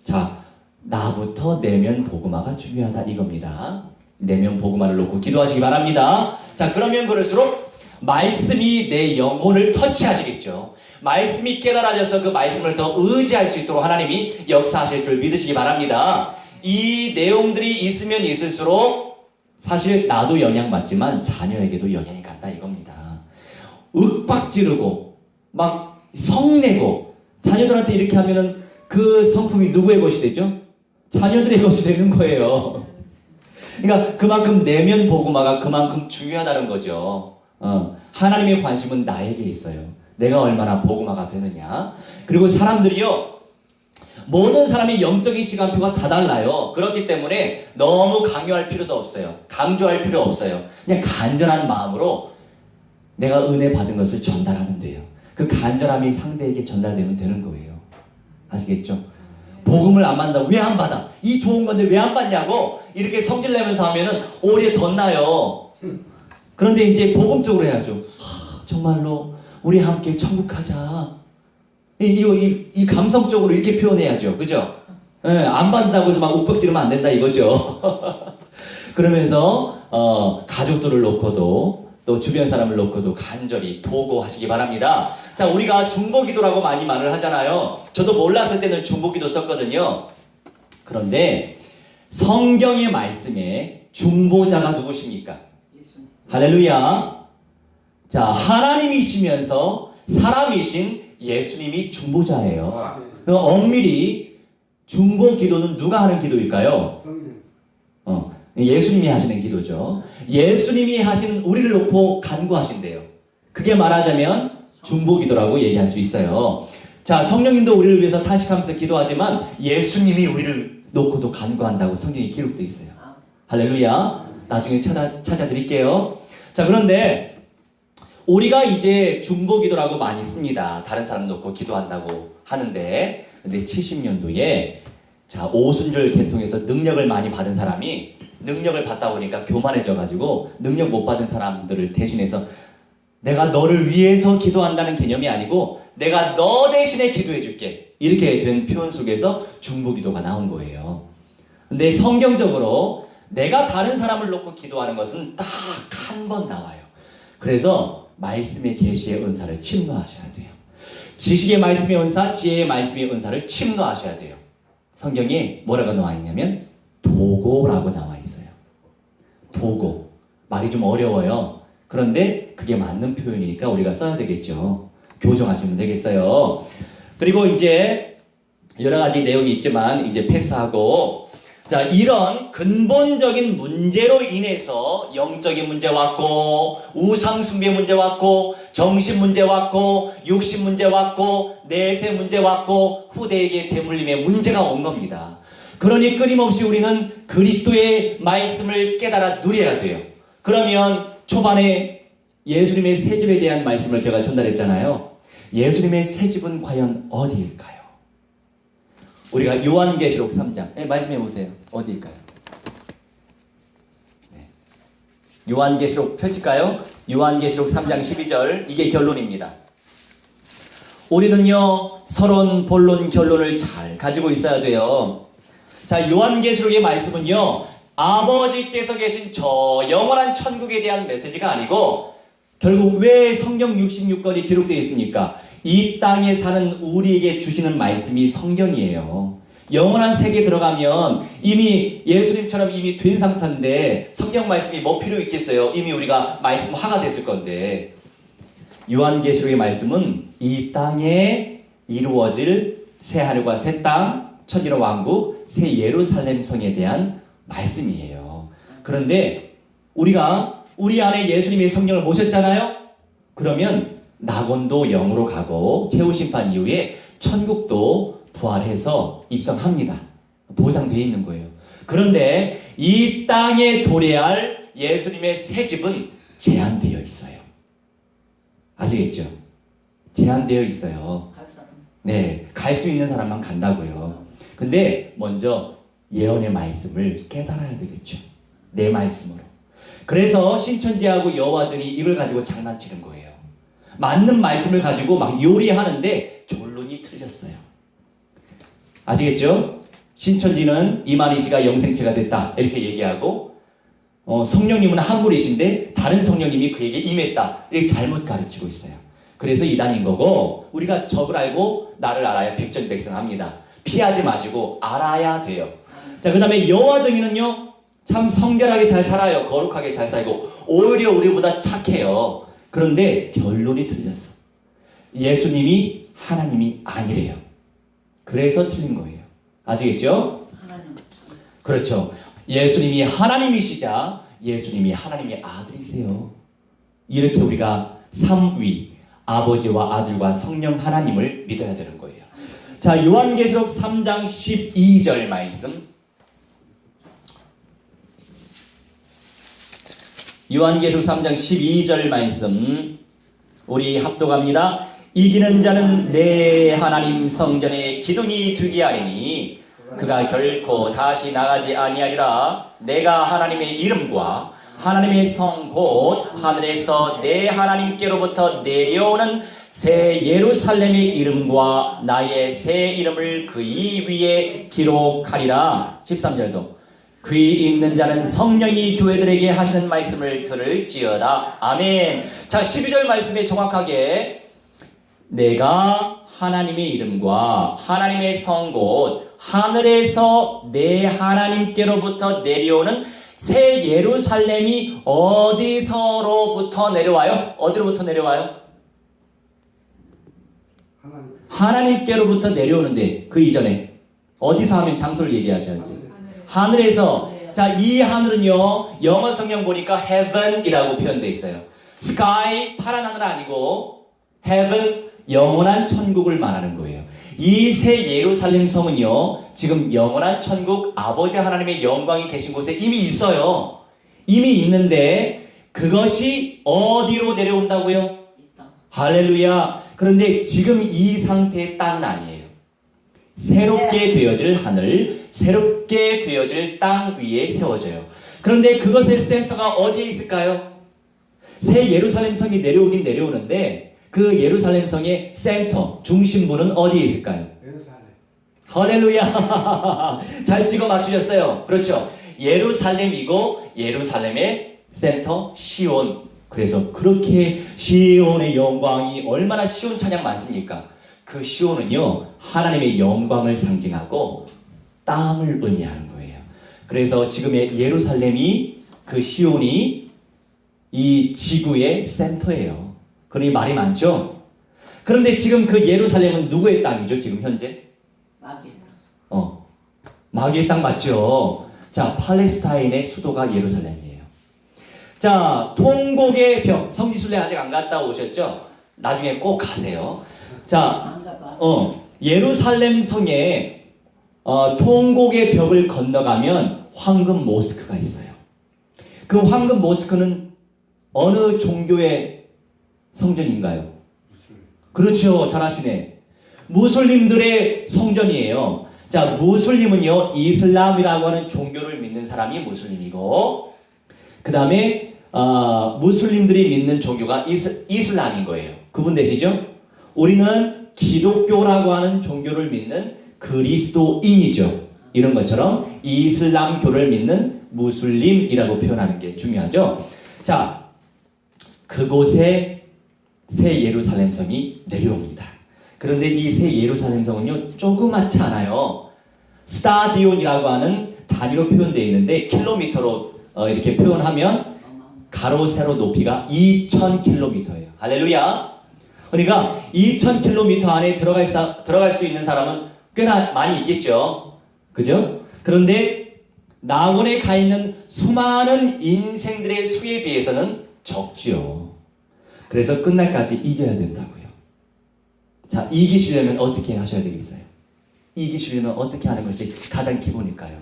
A: 자, 나부터 내면 복음화가 중요하다 이겁니다. 내면 복음화를 놓고 기도하시기 바랍니다. 자, 그러면 그럴수록 말씀이 내 영혼을 터치하시겠죠. 말씀이 깨달아져서 그 말씀을 더 의지할 수 있도록 하나님이 역사하실 줄 믿으시기 바랍니다. 이 내용들이 있으면 있을수록 사실 나도 영향받지만 자녀에게도 영향이 간다 이겁니다. 윽박지르고 막 성내고 자녀들한테 이렇게 하면은 그 성품이 누구의 것이 되죠? 자녀들의 것이 되는 거예요. 그러니까 그만큼 내면 복음화가 그만큼 중요하다는 거죠. 하나님의 관심은 나에게 있어요. 내가 얼마나 복음화가 되느냐. 그리고 사람들이요, 모든 사람의 영적인 시간표가 다 달라요. 그렇기 때문에 너무 강요할 필요도 없어요. 강조할 필요 없어요. 그냥 간절한 마음으로 내가 은혜 받은 것을 전달하면 돼요. 그 간절함이 상대에게 전달되면 되는 거예요. 아시겠죠? 복음을 안 받는다. 왜 안 받아? 이 좋은 건데 왜 안 받냐고 이렇게 성질내면서 하면은 오히려 덧나요. 그런데 이제 복음적으로 해야죠. 정말로 우리 함께 천국 가자. 이 감성적으로 이렇게 표현해야죠. 그죠? 예, 안 받는다고 해서 막 욱박지르면 안 된다 이거죠. 그러면서 가족들을 놓고도 또 주변 사람을 놓고도 간절히 도구하시기 바랍니다. 자, 우리가 중보기도라고 많이 말을 하잖아요. 저도 몰랐을 때는 중보기도 썼거든요. 그런데 성경의 말씀에 중보자가 누구십니까? 할렐루야. 자, 하나님이시면서 사람이신 예수님이 중보자예요. 엄밀히 중보기도는 누가 하는 기도일까요? 예수님이 하시는 기도죠. 예수님이 하시는 우리를 놓고 간구하신대요. 그게 말하자면 중보기도라고 얘기할 수 있어요. 자, 성령님도 우리를 위해서 탄식하면서 기도하지만 예수님이 우리를 놓고도 간구한다고 성경에 기록되어 있어요. 할렐루야. 나중에 찾아드릴게요. 자, 그런데 우리가 이제 중보기도라고 많이 씁니다. 다른 사람 놓고 기도한다고 하는데, 근데 70년도에 자, 오순절 개통해서 능력을 많이 받은 사람이 능력을 받다 보니까 교만해져가지고 능력 못 받은 사람들을 대신해서 내가 너를 위해서 기도한다는 개념이 아니고 내가 너 대신에 기도해줄게. 이렇게 된 표현 속에서 중보기도가 나온 거예요. 근데 성경적으로 내가 다른 사람을 놓고 기도하는 것은 딱 한 번 나와요. 그래서 말씀의 계시의 은사를 침노하셔야 돼요. 지식의 말씀의 은사, 지혜의 말씀의 은사를 침노하셔야 돼요. 성경에 뭐라고 나와 있냐면 도고라고 나와 있어요. 도고. 말이 좀 어려워요. 그런데 그게 맞는 표현이니까 우리가 써야 되겠죠. 교정하시면 되겠어요. 그리고 이제 여러 가지 내용이 있지만 이제 패스하고, 자, 이런 근본적인 문제로 인해서 영적인 문제 왔고, 우상숭배 문제 왔고, 정신 문제 왔고, 육신 문제 왔고, 내세 문제 왔고, 후대에게 대물림의 문제가 온 겁니다. 그러니 끊임없이 우리는 그리스도의 말씀을 깨달아 누려야 돼요. 그러면 초반에 예수님의 새집에 대한 말씀을 제가 전달했잖아요. 예수님의 새집은 과연 어디일까요? 우리가 요한계시록 3장, 네, 말씀해 보세요. 어디일까요? 네. 요한계시록 펼칠까요? 요한계시록 3장 12절, 이게 결론입니다. 우리는요, 서론, 본론, 결론을 잘 가지고 있어야 돼요. 자, 요한계시록의 말씀은요, 아버지께서 계신 저 영원한 천국에 대한 메시지가 아니고, 결국 왜 성경 66권이 기록되어 있습니까? 이 땅에 사는 우리에게 주시는 말씀이 성경이에요. 영원한 세계에 들어가면 이미 예수님처럼 이미 된 상태인데 성경 말씀이 뭐 필요 있겠어요? 이미 우리가 말씀화가 됐을 건데, 요한계시록의 말씀은 이 땅에 이루어질 새 하늘과 새 땅, 천지와 왕국, 새 예루살렘 성에 대한 말씀이에요. 그런데 우리가 우리 안에 예수님의 성령을 모셨잖아요? 그러면 낙원도 영으로 가고 최후심판 이후에 천국도 부활해서 입성합니다. 보장되어 있는 거예요. 그런데 이 땅에 도래할 예수님의 새 집은 제한되어 있어요. 아시겠죠? 제한되어 있어요. 네, 갈 수 있는 사람만 간다고요. 근데 먼저 예언의 말씀을 깨달아야 되겠죠. 내 말씀으로. 그래서 신천지하고 여호와전이 이걸 가지고 장난치는 거예요. 맞는 말씀을 가지고 막 요리하는데 결론이 틀렸어요. 아시겠죠? 신천지는 이만희 씨가 영생체가 됐다 이렇게 얘기하고, 성령님은 한 분이신데 다른 성령님이 그에게 임했다 이렇게 잘못 가르치고 있어요. 그래서 이단인 거고, 우리가 적을 알고 나를 알아야 백전백승합니다. 피하지 마시고 알아야 돼요. 자, 그 다음에 여호와정의는요, 참 성결하게 잘 살아요. 거룩하게 잘 살고 오히려 우리보다 착해요. 그런데 결론이 틀렸어. 예수님이 하나님이 아니래요. 그래서 틀린 거예요. 아시겠죠? 그렇죠. 예수님이 하나님이시자 예수님이 하나님의 아들이세요. 이렇게 우리가 삼위, 아버지와 아들과 성령 하나님을 믿어야 되는 거예요. 자, 요한계시록 3장 12절 말씀. 요한계시록 3장 12절 말씀 우리 합독합니다. 이기는 자는 내 하나님 성전에 기둥이 되게 하리니 그가 결코 다시 나가지 아니하리라. 내가 하나님의 이름과 하나님의 성 곧 하늘에서 내 하나님께로부터 내려오는 새 예루살렘의 이름과 나의 새 이름을 그의 위에 기록하리라. 13절도 귀 있는 자는 성령이 교회들에게 하시는 말씀을 들을지어다. 아멘. 자, 12절 말씀에 정확하게 내가 하나님의 이름과 하나님의 성 곧 하늘에서 내 하나님께로부터 내려오는 새 예루살렘이 어디서로부터 내려와요? 어디로부터 내려와요? 하나님께로부터 내려오는데 그 이전에 어디서 하면 장소를 얘기하셔야지. 하늘에서. 자, 이 하늘은요, 영어 성경 보니까 heaven이라고 표현되어 있어요. sky, 파란 하늘 아니고 heaven, 영원한 천국을 말하는 거예요. 이 새 예루살렘 성은요, 지금 영원한 천국 아버지 하나님의 영광이 계신 곳에 이미 있어요. 이미 있는데 그것이 어디로 내려온다고요? 할렐루야. 그런데 지금 이 상태의 땅은 아니에요. 새롭게 되어질 하늘, 새롭게 되어질 땅 위에 세워져요. 그런데 그것의 센터가 어디에 있을까요? 새 예루살렘 성이 내려오긴 내려오는데 그 예루살렘 성의 센터, 중심부는 어디에 있을까요?
C: 예루살렘.
A: 할렐루야. 잘 찍어 맞추셨어요. 그렇죠. 예루살렘이고 예루살렘의 센터 시온. 그래서 그렇게 시온의 영광이 얼마나 시온 찬양 많습니까? 그 시온은요, 하나님의 영광을 상징하고 땅을 의미하는 거예요. 그래서 지금의 예루살렘이, 그 시온이 이 지구의 센터예요. 그러니 말이 많죠? 그런데 지금 그 예루살렘은 누구의 땅이죠? 지금 현재? 마귀의 땅 맞죠? 자, 팔레스타인의 수도가 예루살렘이에요. 자, 통곡의 벽. 성지순례 아직 안 갔다 오셨죠? 나중에 꼭 가세요. 자, 예루살렘 성에 통곡의 벽을 건너가면 황금 모스크가 있어요. 그 황금 모스크는 어느 종교의 성전인가요? 그렇죠. 잘하시네. 무슬림들의 성전이에요. 자, 무슬림은요, 이슬람이라고 하는 종교를 믿는 사람이 무슬림이고, 그 다음에 무슬림들이 믿는 종교가 이슬람인 거예요. 구분되시죠? 우리는 기독교라고 하는 종교를 믿는 그리스도인이죠. 이런 것처럼 이슬람교를 믿는 무슬림이라고 표현하는 게 중요하죠. 자, 그곳에 새 예루살렘 성이 내려옵니다. 그런데 이 새 예루살렘 성은요, 조그맣지 않아요. 스타디온이라고 하는 단위로 표현되어 있는데 킬로미터로 이렇게 표현하면 가로 세로 높이가 2000km예요. 할렐루야. 그러니까 2000km 안에 들어갈 수 있는 사람은 꽤나 많이 있겠죠. 그죠? 그런데 낙원에 가 있는 수많은 인생들의 수에 비해서는 적지요. 그래서 끝날까지 이겨야 된다고요. 자, 이기시려면 어떻게 하셔야 되겠어요? 이기시려면 어떻게 하는 것이 가장 기본일까요?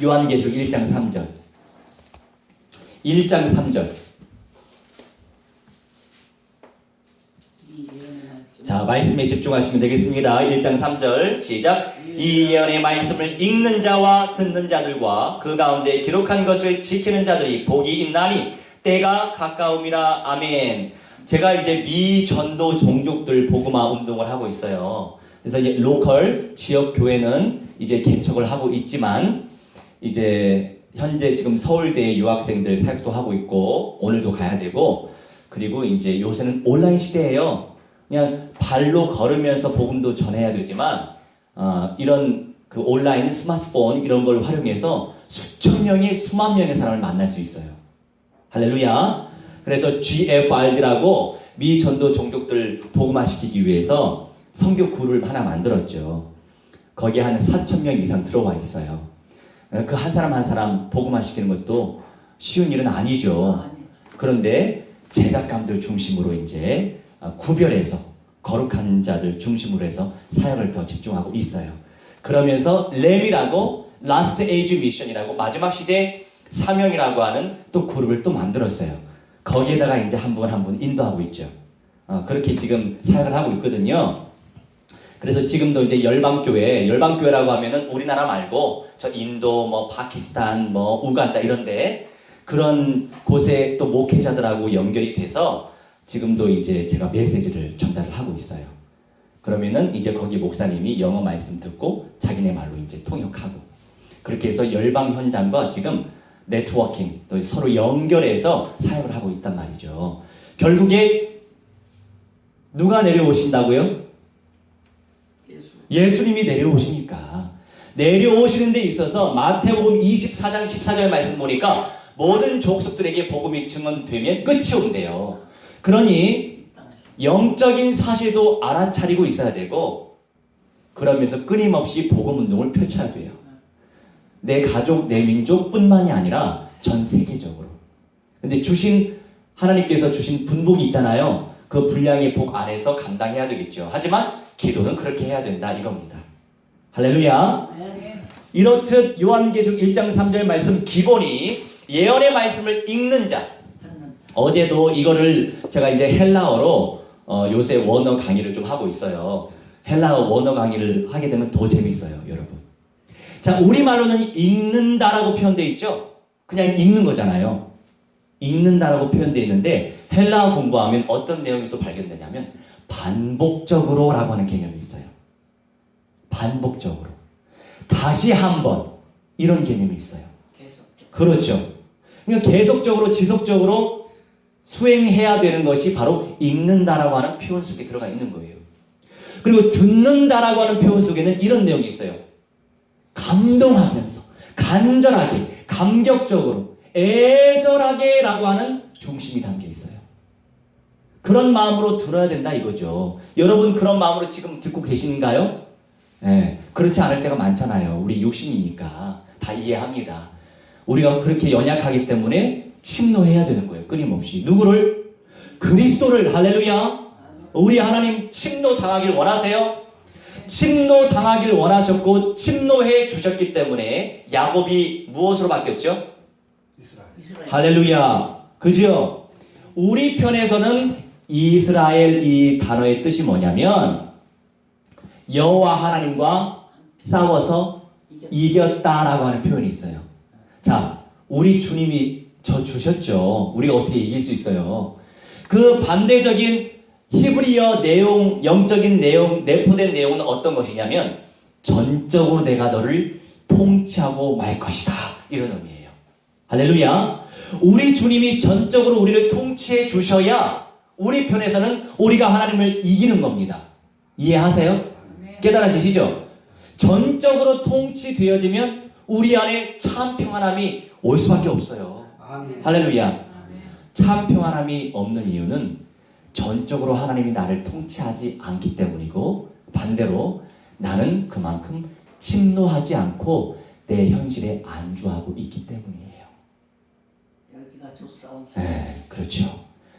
A: 요한계시록 1장 3절. 1장 3절. 자, 말씀에 집중하시면 되겠습니다. 1장 3절 시작. 이 예언의 말씀을 읽는 자와 듣는 자들과 그 가운데 기록한 것을 지키는 자들이 복이 있나니 때가 가까움이라. 아멘. 제가 이제 미전도 종족들 복음화 운동을 하고 있어요. 그래서 이제 로컬 지역 교회는 이제 개척을 하고 있지만 이제 현재 지금 서울대 유학생들 사역도 하고 있고 오늘도 가야 되고, 그리고 이제 요새는 온라인 시대예요. 그냥 발로 걸으면서 복음도 전해야 되지만 이런 그 온라인 스마트폰 이런 걸 활용해서 수천 명의 수만 명의 사람을 만날 수 있어요. 할렐루야. 그래서 GFRD라고 미 전도 종족들 복음화시키기 위해서 선교구를 하나 만들었죠. 거기에 한 4,000명 이상 들어와 있어요. 그 한 사람 한 사람 복음화시키는 것도 쉬운 일은 아니죠. 그런데 제작감들 중심으로 이제 구별해서 거룩한 자들 중심으로 해서 사역을 더 집중하고 있어요. 그러면서 렘이라고 라스트 에이지 미션이라고 마지막 시대 사명이라고 하는 또 그룹을 또 만들었어요. 거기에다가 이제 한 분 한 분 인도하고 있죠. 그렇게 지금 사역을 하고 있거든요. 그래서 지금도 이제 열방교회라고 하면은 우리나라 말고 저 인도, 뭐 파키스탄, 뭐 우간다 이런데 그런 곳에 또 목회자들하고 연결이 돼서 지금도 이제 제가 메시지를 전달을 하고 있어요. 그러면은 이제 거기 목사님이 영어 말씀 듣고 자기네 말로 이제 통역하고, 그렇게 해서 열방 현장과 지금 네트워킹 또 서로 연결해서 사역을 하고 있단 말이죠. 결국에 누가 내려오신다고요? 예수님이 내려오시니까. 내려오시는 데 있어서 마태복음 24장 14절 말씀 보니까 모든 족속들에게 복음이 증언되면 끝이 온대요. 그러니 영적인 사실도 알아차리고 있어야 되고, 그러면서 끊임없이 복음 운동을 펼쳐야 돼요. 내 가족, 내 민족뿐만이 아니라 전 세계적으로. 근데 하나님께서 주신 분복이 있잖아요. 그 분량의 복 안에서 감당해야 되겠죠. 하지만 기도는 그렇게 해야 된다 이겁니다. 할렐루야. 이렇듯 요한계시록 1장 3절 말씀 기본이 예언의 말씀을 읽는 자. 어제도 이거를 제가 이제 헬라어로 요새 원어 강의를 좀 하고 있어요. 헬라어 원어 강의를 하게 되면 더 재밌어요, 여러분. 자, 우리말로는 읽는다라고 표현되어 있죠? 그냥 읽는 거잖아요. 읽는다라고 표현되어 있는데 헬라어 공부하면 어떤 내용이 또 발견되냐면 반복적으로 라고 하는 개념이 있어요. 반복적으로. 다시 한번 이런 개념이 있어요. 그렇죠. 그러니까 계속적으로 지속적으로 수행해야 되는 것이 바로 읽는다라고 하는 표현 속에 들어가 있는 거예요. 그리고 듣는다라고 하는 표현 속에는 이런 내용이 있어요. 감동하면서 간절하게 감격적으로 애절하게 라고 하는 중심이 담겨 있어요. 그런 마음으로 들어야 된다 이거죠. 여러분 그런 마음으로 지금 듣고 계신가요? 예, 그렇지 않을 때가 많잖아요. 우리 육신이니까 다 이해합니다. 우리가 그렇게 연약하기 때문에 침노해야 되는 거예요. 끊임없이. 누구를? 그리스도를. 할렐루야. 우리 하나님 침노 당하길 원하세요? 침노 당하길 원하셨고 침노해 주셨기 때문에 야곱이 무엇으로 바뀌었죠?
C: 이스라엘.
A: 할렐루야. 그죠? 우리 편에서는 이스라엘 이 단어의 뜻이 뭐냐면 여호와 하나님과 싸워서 이겼다라고 하는 표현이 있어요. 자, 우리 주님이 저 주셨죠. 우리가 어떻게 이길 수 있어요? 그 반대적인 히브리어 내용, 영적인 내용, 내포된 내용은 어떤 것이냐면 전적으로 내가 너를 통치하고 말 것이다. 이런 의미예요. 할렐루야. 우리 주님이 전적으로 우리를 통치해 주셔야 우리 편에서는 우리가 하나님을 이기는 겁니다. 이해하세요? 깨달아지시죠? 전적으로 통치되어지면 우리 안에 참 평안함이 올 수밖에 없어요.
C: 아멘.
A: 할렐루야. 참 평안함이 없는 이유는 전적으로 하나님이 나를 통치하지 않기 때문이고 반대로 나는 그만큼 침노하지 않고 내 현실에 안주하고 있기 때문이에요.
B: 여기가 좋사오.
A: 네, 그렇죠.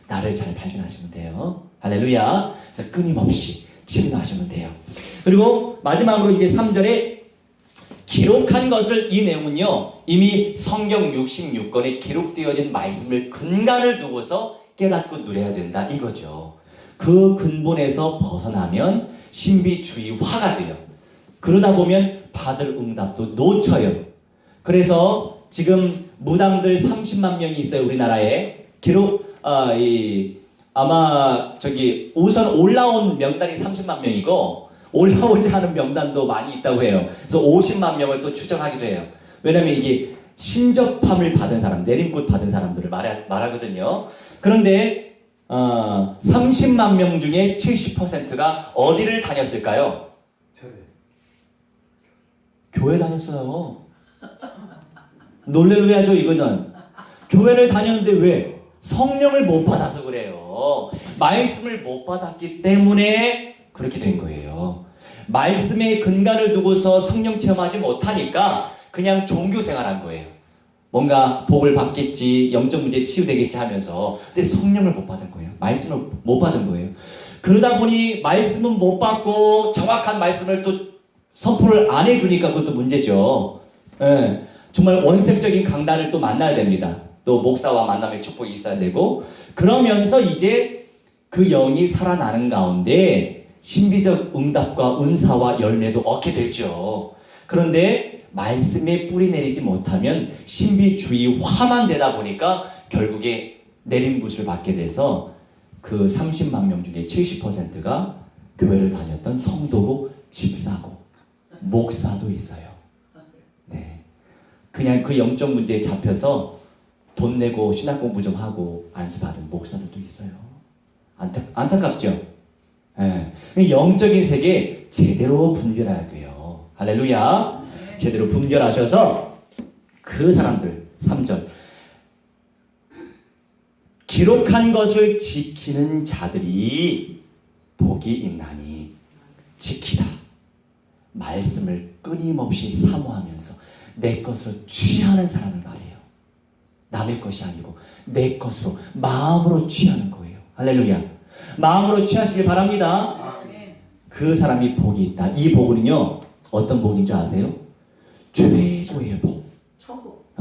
A: 나를 잘 발견하시면 돼요. 할렐루야. 그래서 끊임없이 침노하시면 돼요. 그리고 마지막으로 이제 3절에 기록한 것을, 이 내용은요 이미 성경 66권에 기록되어진 말씀을 근간을 두고서 깨닫고 누려야 된다 이거죠. 그 근본에서 벗어나면 신비주의화가 돼요. 그러다 보면 받을 응답도 놓쳐요. 그래서 지금 무당들 30만 명이 있어요. 우리나라에. 아마 우선 올라온 명단이 30만 명이고 올라오지 않은 명단도 많이 있다고 해요. 그래서 50만 명을 또 추정하기도 해요. 왜냐면 이게 신접함을 받은 사람, 내림굿 받은 사람들을 말하거든요. 그런데 30만 명 중에 70%가 어디를 다녔을까요?
C: 절에.
A: 교회 다녔어요. 놀래야죠 이거는. 교회를 다녔는데 왜? 성령을 못 받아서 그래요. 말씀을 못 받았기 때문에 그렇게 된 거예요. 말씀의 근간을 두고서 성령 체험하지 못하니까 그냥 종교 생활한 거예요. 뭔가 복을 받겠지, 영적 문제 치유되겠지 하면서. 근데 성령을 못 받은 거예요. 말씀을 못 받은 거예요. 그러다 보니 말씀은 못 받고 정확한 말씀을 또 선포를 안 해주니까 그것도 문제죠. 예, 정말 원색적인 강단을 또 만나야 됩니다. 또 목사와 만남의 축복이 있어야 되고, 그러면서 이제 그 영이 살아나는 가운데 신비적 응답과 은사와 열매도 얻게 되죠. 그런데 말씀에 뿌리 내리지 못하면 신비주의화만 되다 보니까 결국에 내림굿을 받게 돼서 그 30만 명 중에 70%가 교회를 다녔던 성도고 집사고 목사도 있어요. 네, 그냥 그 영적 문제에 잡혀서 돈 내고 신학 공부 좀 하고 안수받은 목사들도 있어요. 안타깝죠? 네. 영적인 세계 제대로 분별해야 돼요. 할렐루야. 제대로 분별하셔서 그 사람들 3절 기록한 것을 지키는 자들이 복이 있나니. 지키다. 말씀을 끊임없이 사모하면서 내 것으로 취하는 사람을 말해요. 남의 것이 아니고 내 것으로 마음으로 취하는 거예요. 할렐루야. 마음으로 취하시길 바랍니다. 그 사람이 복이 있다. 이 복은요 어떤 복인 줄 아세요? 최고의 복.
B: 천국.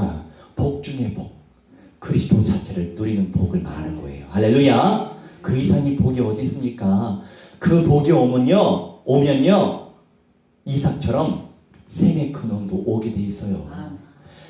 A: 복 중의 복. 그리스도 자체를 누리는 복을 말하는 거예요. 할렐루야. 그 이상의 복이 어디 있습니까? 그 복이 오면요 이삭처럼 샘의 근원도 오게 돼 있어요.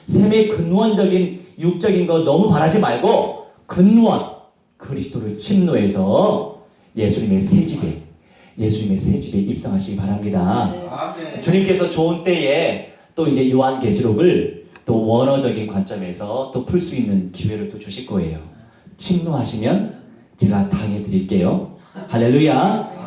A: 샘의 근원적인 육적인 거 너무 바라지 말고 근원 그리스도를 침노해서 예수님의 새 집에 입성하시기 바랍니다.
C: 아멘.
A: 주님께서 좋은 때에 또 이제 요한계시록을 또 원어적인 관점에서 또 풀 수 있는 기회를 또 주실 거예요. 침노하시면 제가 당해 드릴게요. 할렐루야.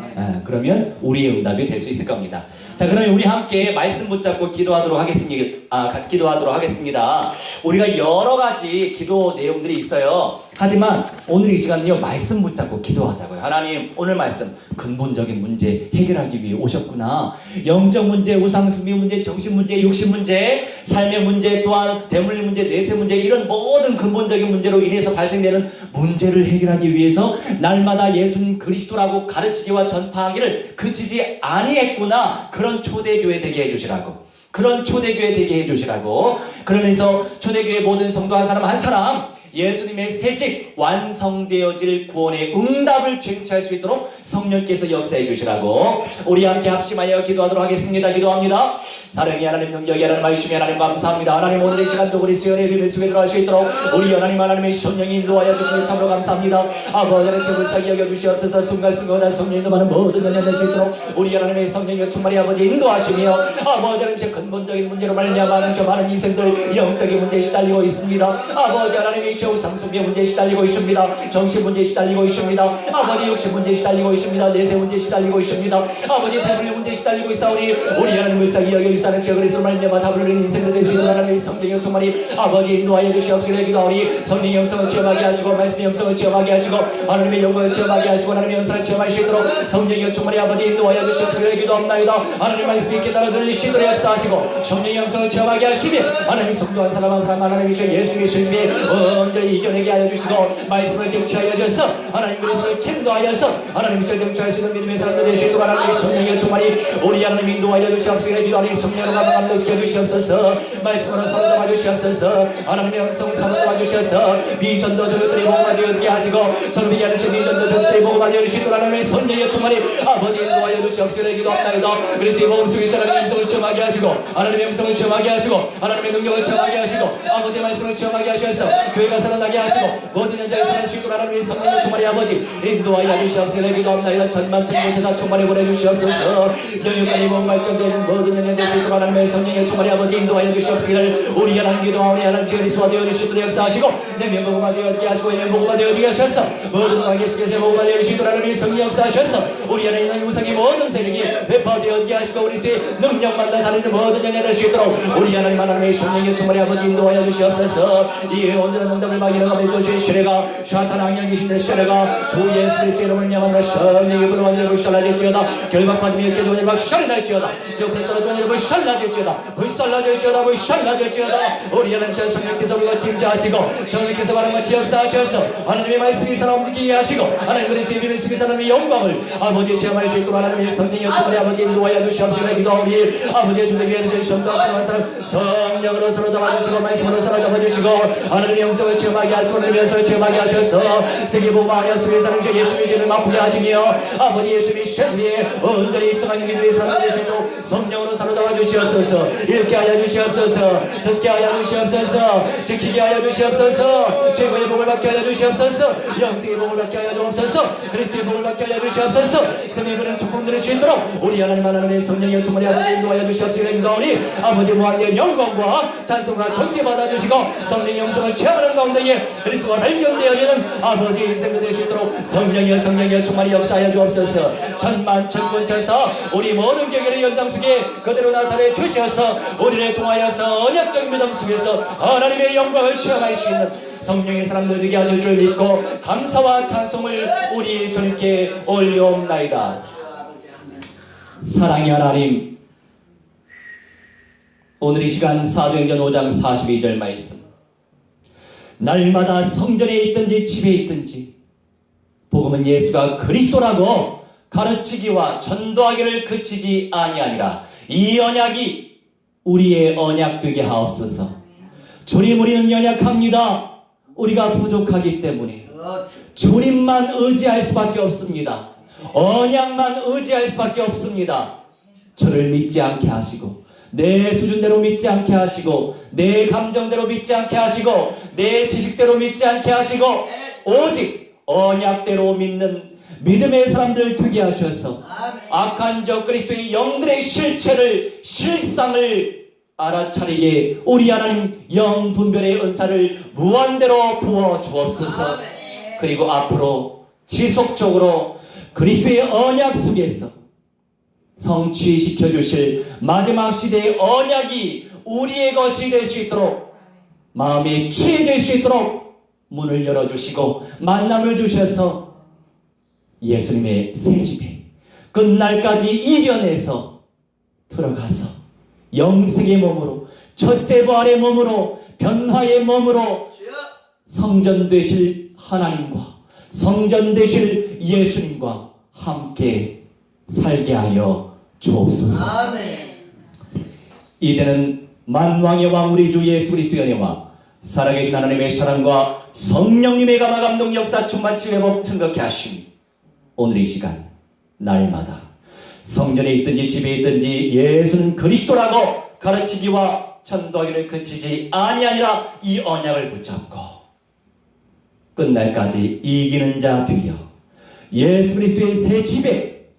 A: 그러면 우리의 응답이 될 수 있을 겁니다. 자, 그러면 우리 함께 말씀 붙잡고 기도하도록 하겠습니다. 우리가 여러 가지 기도 내용들이 있어요. 하지만 오늘 이 시간은요, 말씀 붙잡고 기도하자고요. 하나님, 오늘 말씀 근본적인 문제 해결하기 위해 오셨구나. 영적 문제, 우상숭배 문제, 정신 문제, 욕심 문제, 삶의 문제, 또한 대물림 문제, 내세 문제, 이런 모든 근본적인 문제로 인해서 발생되는 문제를 해결하기 위해서 날마다 예수님 그리스도라고 가르치기와 전파하기를 그치지 아니했구나. 그런 초대교회 되게 해주시라고. 그런 초대교회 되게 해주시라고. 그러면서 초대교회 모든 성도 한 사람 한 사람 예수님의 새직 완성되어질 구원의 응답을 쟁취할 수 있도록 성령께서 역사해 주시라고. 우리 함께 합심하여 기도하도록 하겠습니다. 기도합니다. 사랑이 하나님, 능력이 하나님, 말씀이 하나님, 감사합니다. 하나님, 오늘 이 시간도 그리스도의 은혜를 속에 들어갈 수 있도록 우리 하나님의 성령이 인도하여 주시니 참으로 감사합니다. 아버지 하나님, 불쌍히 여겨주시옵소서. 순간순간 성령이 임하는 모든 은혜 낼수 있도록 우리 하나님의 성령이 충만히 아버지 인도하시며, 아버지 하나님, 근본적인 문제로 말미암아 저 많은 인생들 영적인 문제에 시달리고 있습니다. 아버지 하나님이 우상숭배 문제에 시달리고 있습니다. 정신 문제에 시달리고 있습니다. 아버지 욕심 문제에 시달리고 있습니다. 내세 문제에 시달리고 있습니다. 아버지 대물림 문제에 시달리고 있사오니 우리 하나님 불쌍히 여겨주시는 그리스도로 말미암아 답을 얻는 인생들 되시는 하나님의 성령의 충만히 아버지 인도하여 주시옵시고 기도하오니 성령의 영성을 체험하게 하시고 말씀의 영성을 체험하게 하시고 하나님의 영광을 체험하게 하시고 하나님의 영성을 체험할 수 있도록 성령의 충만히 아버지 인도하여 주시옵시고 기도합나이다. 하나님 말씀이 깨달아 들리시도록 역사하시고 성령의 영성을 체험하게 하시며 하나님의 성도 한 사람 한 사람 하나님의 예수님의 신심에 온전히 이겨내게 하여 주시고 말씀을 쟁취하여 주셔서 하나님 그리스도를 침도하여서 하나님의 쟁취할 수 있는 믿음의 사람들 되시도록 하나님의 성령의 충만히 우리 하나님 인도하여 주시옵시고 기도하니 성령으로 감동시켜 주시옵소서. 말씀으로 사로잡아 주시옵소서. 하나님의 영성을 사로잡아 주셔서 미전도 저들이 복음하게 어떻게 하시고 저를 위하여 미전도 저들이 복음하게 주시도록 하나님의 성령의 충만히 아버지 인도하여 주시옵시고 기도합나이다. 그래서 이 복음 속에서 하나님의 영성을 체험하게 하시고 하나님의 영성을 체험하게 하시고 하나님의 능력을 체험하게 하시고 아버지의 말씀을 체험하게 하셔서 교회가 살아나게 하시고 모든 현장에 살아날 수 있도록 하나님의 성령의 충만히 아버지 인도하여 주시옵소서. 기도합나이다. 천만천곳에다 충만히 보내주시옵소서. 영육간이 목말정되는 모든 현장에 수 있도록 하나님의 성령의 충만히 아버지 인도하여 주시옵시기를 우리 하나님 기도하오니 하나님 그리스도와 되어 주시도록 역사하시고 내면 복음화 되어지게 하시고 내면 복음화 되어지게 하셔서 모든 관계 속에서 복음화 되어 주시도록 하나님의 성령 역사하셔서 우리 하나님 우상의 모든 세력이 회파되어지게 하시고 그리스도의 능력만 나타내는 모든 영에 될 수 있도록 우리 하나님의 성령의 충만히 아버지 인도하여 주시옵소서. 이 온전한 응답을 막이라고 해주신 시레가 사탄 악령이 신의 시레가 주 예수 그리스도의 이름을 명함으로 성령의 불을 완전히 불살라질지어다. 결박받으며 깨져오니 불살라질지어다. 저 불에 떨어져오니 불살라질지어다. 불살라질지어다. 불살라질지어다. 우리 하나님 성령께서 우리가 침자하시고 성령께서 바람과 같이 역사하셔서 하나님의 말씀이 살아 움직이게 하시고 하나님 그리스도의 이름을 속에서 하나님의 영광을 아버지 체험할 수 있도록 하나님의 성령의 충만히 아버지 인도하여 주시옵시고 기도하오니 아버지의 주님의 은혜를 전도하시는 사람 성령으로 서로 담아주시고 말씀으로 서로 담아주시고 하나님의 영성을 체험하게 하시고 하나님의 영성을 체험하게 하셔서 세계복음화하여 수의 사람 중 예수님의 죄를 맛보게 하시며 아버지 예수님의 쉐드에 온전히 입성하는 믿음의 사람 되시고 성령으로 서로 담아주시옵소서. 읽게 하여 주시옵소서. 듣게 하여 주시옵소서. 지키게 하여 주시옵소서. 최고의 복을 받게 하여 주시옵소서. 영생의 복을 받게 하여 주옵소서. 그리스도의 복을 받게 하여 주시옵소서. 성령의 그런 축복 들을 수 있도록 우리 하나님의 성령의 충만히 아버지 인도하여 주시옵시고 기도하오니 아버지 무한의 영광과 찬송과 존귀받아 주시고 성령의 영성을 체험하는 가운데에 그리스도와 발견되어지는 아버지 인생도 될 수 있도록 성령의 충만히 역사하여 주옵소서. 천만천군천사 우리 모든 교회의 연장 속에 그대로 나타내 주셔서 우리를 통하여서 언약적 믿음 속에서 하나님의 영광을 체험할 수 있는 성령의 사람들 되게 하실 줄 믿고 감사와 찬송을 우리 주님께 올려옵나이다. 사랑의 하나님, 오늘 이 시간 사도행전 5장 42절 말씀, 날마다 성전에 있든지 집에 있든지 복음은 예수가 그리스도라고 가르치기와 전도하기를 그치지 아니하니라. 이 언약이 우리의 언약 되게 하옵소서. 주님, 우리는 연약합니다. 우리가 부족하기 때문에 주님만 의지할 수밖에 없습니다. 언약만 의지할 수밖에 없습니다. 저를 믿지 않게 하시고 내 수준대로 믿지 않게 하시고 내 감정대로 믿지 않게 하시고 내 지식대로 믿지 않게 하시고 오직 언약대로 믿는 믿음의 사람들 되게 하셔서 악한 저 그리스도의 영들의 실체를 실상을 알아차리게 우리 하나님 영분별의 은사를 무한대로 부어 주옵소서. 그리고 앞으로 지속적으로 그리스도의 언약 속에서 성취시켜 주실 마지막 시대의 언약이 우리의 것이 될 수 있도록 마음이 취해질 수 있도록 문을 열어주시고 만남을 주셔서 예수님의 새 집에 끝날까지 이겨내서 들어가서 영생의 몸으로 첫째 부활의 몸으로 변화의 몸으로 성전 되실 하나님과 성전 되실 예수님과 함께 살게 하여 주옵소서.
B: 아멘.
A: 이제는 만왕의 왕 우리 주 예수 그리스도의 은혜와 살아계신 하나님의 사랑과 성령님의 감화 감동 역사 충만치 회복 증거케 하심이 오늘 이 시간 날마다 성전에 있든지 집에 있든지 예수는 그리스도라고 가르치기와 전도하기를 그치지 아니하니라 이 언약을 붙잡고 끝날까지 이기는 자 되어 예수 그리스도의 새 집에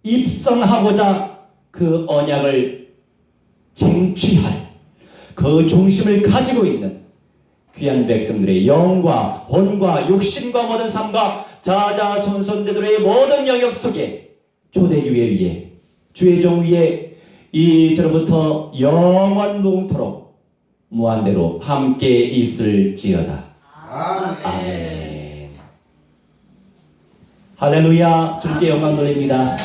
A: 입성하고자 그 언약을 쟁취할 그 중심을 가지고 있는 귀한 백성들의 영과 혼과 육신과 모든 삶과 자자손손들의 모든 영역 속에 초대교회 위에 주의 종 위에 이제로부터 영원 무궁토록 무한대로 함께 있을지어다. 아멘. 할렐루야. 주께 영광 돌립니다.